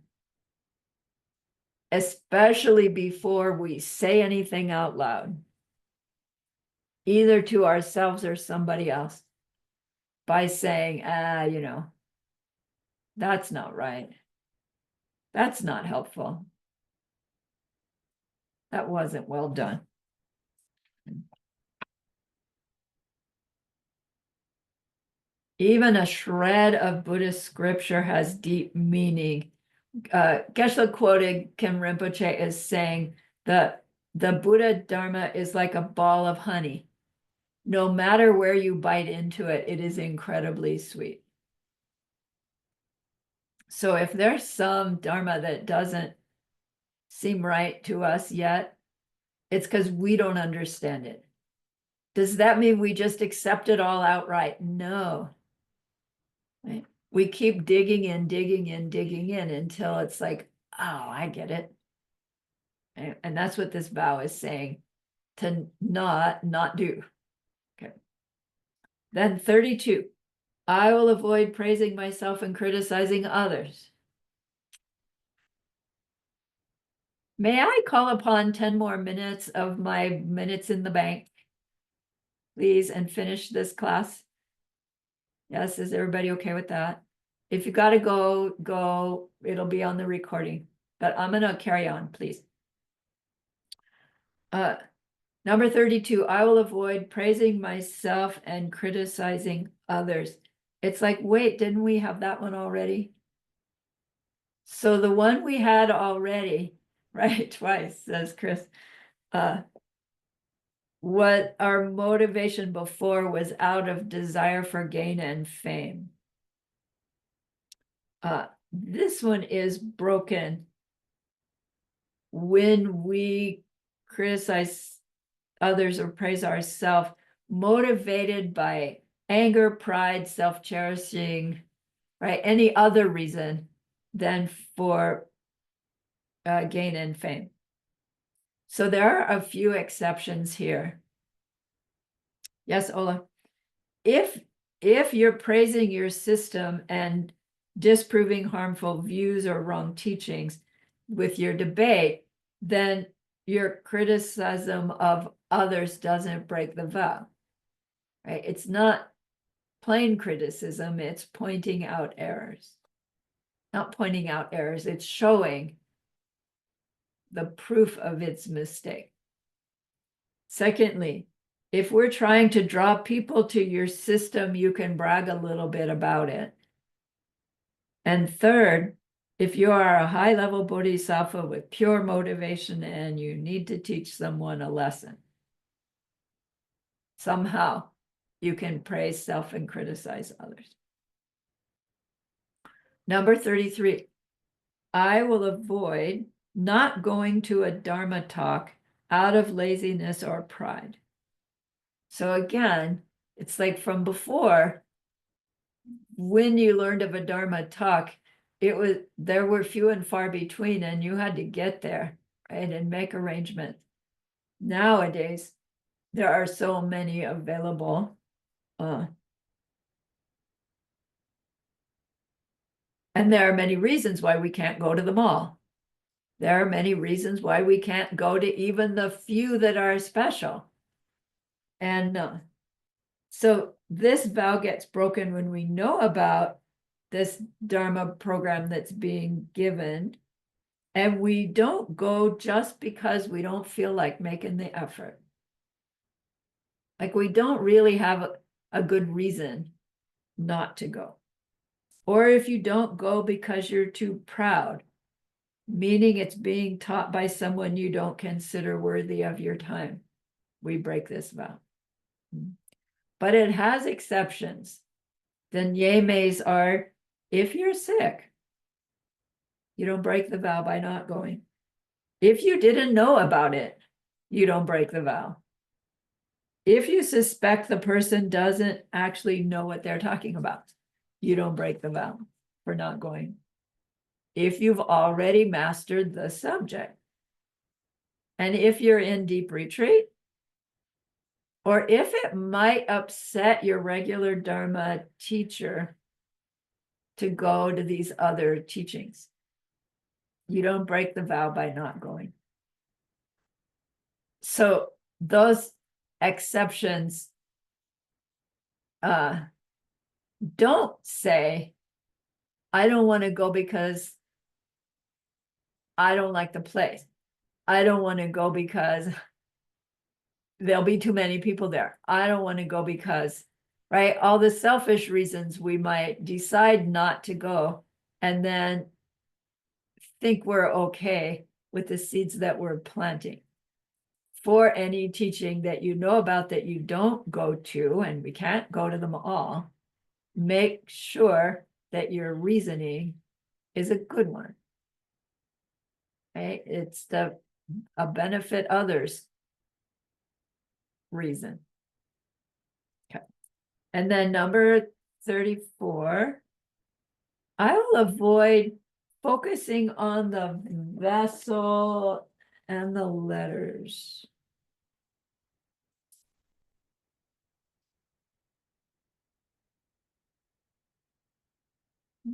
especially before we say anything out loud, either to ourselves or somebody else, by saying, that's not right. That's not helpful. That wasn't well done. Even a shred of Buddhist scripture has deep meaning. Geshe-la quoted Kim Rinpoche as saying that the Buddha Dharma is like a ball of honey. No matter where you bite into it, it is incredibly sweet. So if there's some Dharma that doesn't seem right to us yet, it's because we don't understand it. Does that mean we just accept it all outright? No. Right? We keep digging in, digging in, digging in until it's like, oh, I get it. And that's what this vow is saying, to not do. Okay. Then 32, I will avoid praising myself and criticizing others. May I call upon 10 more minutes of my minutes in the bank, please, and finish this class? Yes, is everybody okay with that? If you gotta go, it'll be on the recording, but I'm gonna carry on, please. Number 32, I will avoid praising myself and criticizing others. It's like, wait, didn't we have that one already? So the one we had already, right, twice, says Chris, what our motivation before was out of desire for gain and fame. This one is broken when we criticize others or praise ourselves, motivated by anger, pride, self-cherishing, right? Any other reason than for gain and fame. So there are a few exceptions here. Yes, Ola. If you're praising your system and disproving harmful views or wrong teachings with your debate, then your criticism of others doesn't break the vow, right? It's not plain criticism, it's pointing out errors. Not pointing out errors, it's showing the proof of its mistake. Secondly, if we're trying to draw people to your system, you can brag a little bit about it. And third, if you are a high-level bodhisattva with pure motivation and you need to teach someone a lesson, somehow you can praise self and criticize others. Number 33, I will avoid not going to a Dharma talk out of laziness or pride. So again, it's like from before, when you learned of a Dharma talk, there were few and far between, and you had to get there, right, and make arrangements. Nowadays, there are so many available. And there are many reasons why we can't go to them all. There are many reasons why we can't go to even the few that are special. And so this vow gets broken when we know about this Dharma program that's being given, and we don't go just because we don't feel like making the effort. Like we don't really have a good reason not to go. Or if you don't go because you're too proud, meaning it's being taught by someone you don't consider worthy of your time, we break this vow. But it has exceptions. The yemes are, if you're sick, you don't break the vow by not going. If you didn't know about it, you don't break the vow. If you suspect the person doesn't actually know what they're talking about, you don't break the vow for not going. If you've already mastered the subject, and if you're in deep retreat, or if it might upset your regular Dharma teacher to go to these other teachings, you don't break the vow by not going. So those exceptions don't say, I don't want to go because I don't like the place. I don't want to go because there'll be too many people there. I don't want to go because, right? All the selfish reasons we might decide not to go and then think we're okay with the seeds that we're planting. For any teaching that you know about that you don't go to, and we can't go to them all, make sure that your reasoning is a good one. Right? It's a benefit others reason. Okay. And then number 34, I will avoid focusing on the vessel and the letters.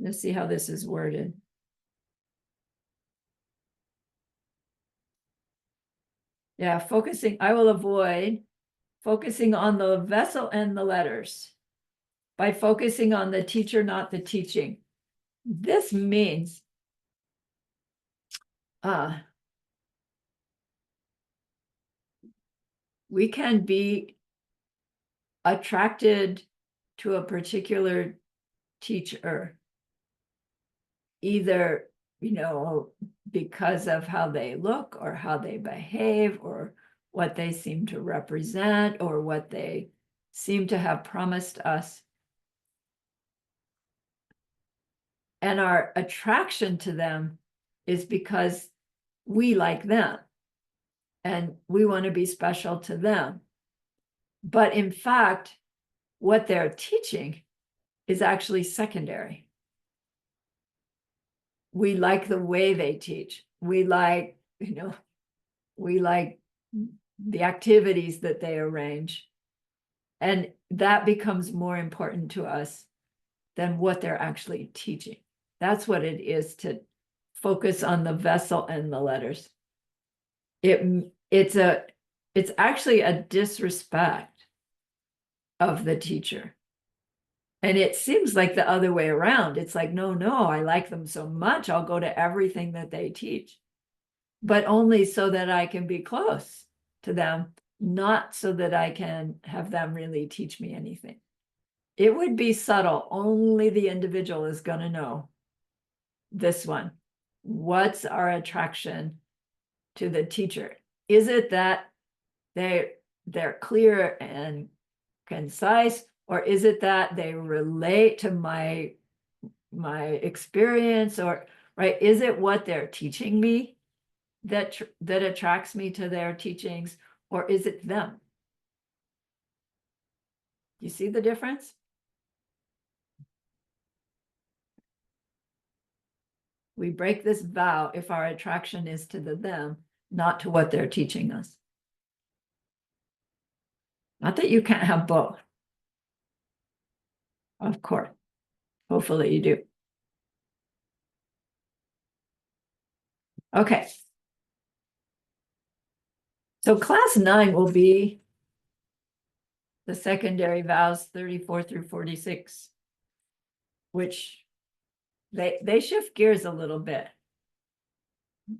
Let's see how this is worded. Yeah, I will avoid focusing on the vessel and the letters by focusing on the teacher, not the teaching. This means we can be attracted to a particular teacher, either, because of how they look or how they behave or what they seem to represent or what they seem to have promised us. And our attraction to them is because we like them and we want to be special to them. But in fact, what they're teaching is actually secondary. We like the way they teach. We like the activities that they arrange. And that becomes more important to us than what they're actually teaching. That's what it is to focus on the vessel and the letters. It's actually a disrespect of the teacher. And it seems like the other way around. It's like, no, I like them so much, I'll go to everything that they teach, but only so that I can be close to them, not so that I can have them really teach me anything. It would be subtle. Only the individual is going to know this one. What's our attraction to the teacher? Is it that they're clear and concise, or is it that they relate to my experience, or right? Is it what they're teaching me that attracts me to their teachings, or is it them? You see the difference? We break this vow if our attraction is to them, not to what they're teaching us. Not that you can't have both. Of course. Hopefully you do. Okay. So class 9 will be the secondary vows 34 through 46, which they shift gears a little bit.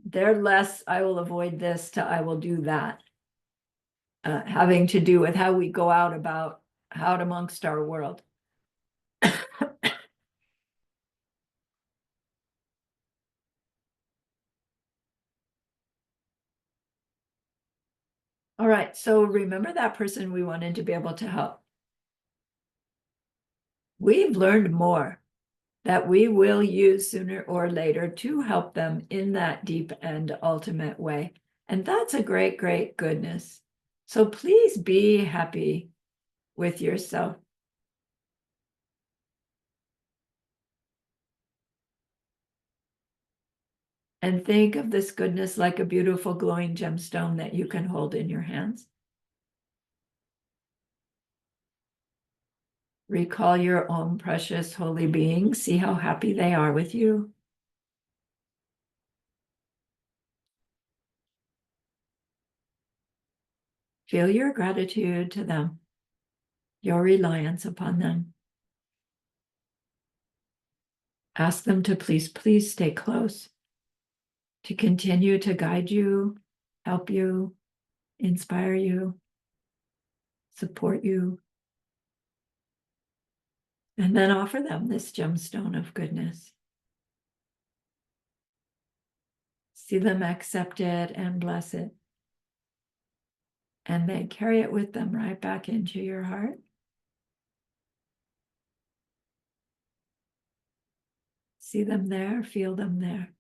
They're less, I will avoid this, to I will do that. Having to do with how we go out amongst our world. All right, so remember that person we wanted to be able to help. We've learned more that we will use sooner or later to help them in that deep and ultimate way. And that's a great, great goodness. So please be happy with yourself. And think of this goodness like a beautiful glowing gemstone that you can hold in your hands. Recall your own precious holy beings. See how happy they are with you. Feel your gratitude to them, your reliance upon them. Ask them to please stay close, to continue to guide you, help you, inspire you, support you, and then offer them this gemstone of goodness. See them accept it and bless it, and then carry it with them right back into your heart. See them there, feel them there.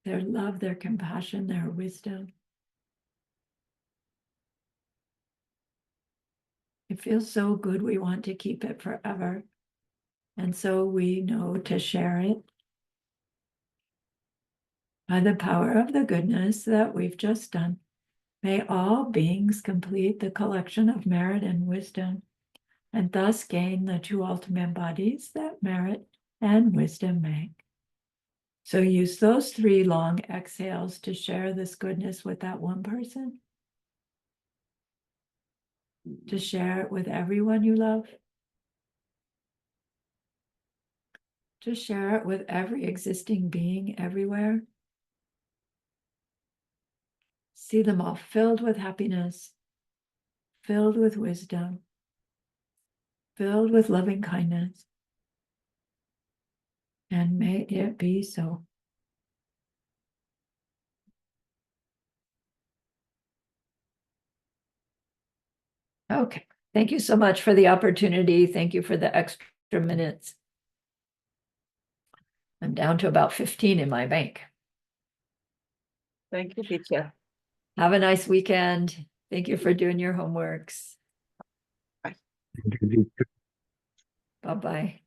Their love, their compassion, their wisdom. It feels so good, we want to keep it forever. And so we know to share it by the power of the goodness that we've just done. May all beings complete the collection of merit and wisdom, and thus gain the two ultimate bodies that merit and wisdom make. So use those 3 long exhales to share this goodness with that one person, to share it with everyone you love, to share it with every existing being everywhere. See them all filled with happiness, filled with wisdom, filled with loving kindness. And may it be so. Okay, thank you so much for the opportunity. Thank you for the extra minutes. I'm down to about 15 in my bank. Thank you, teacher. Have a nice weekend. Thank you for doing your homeworks. Bye-bye.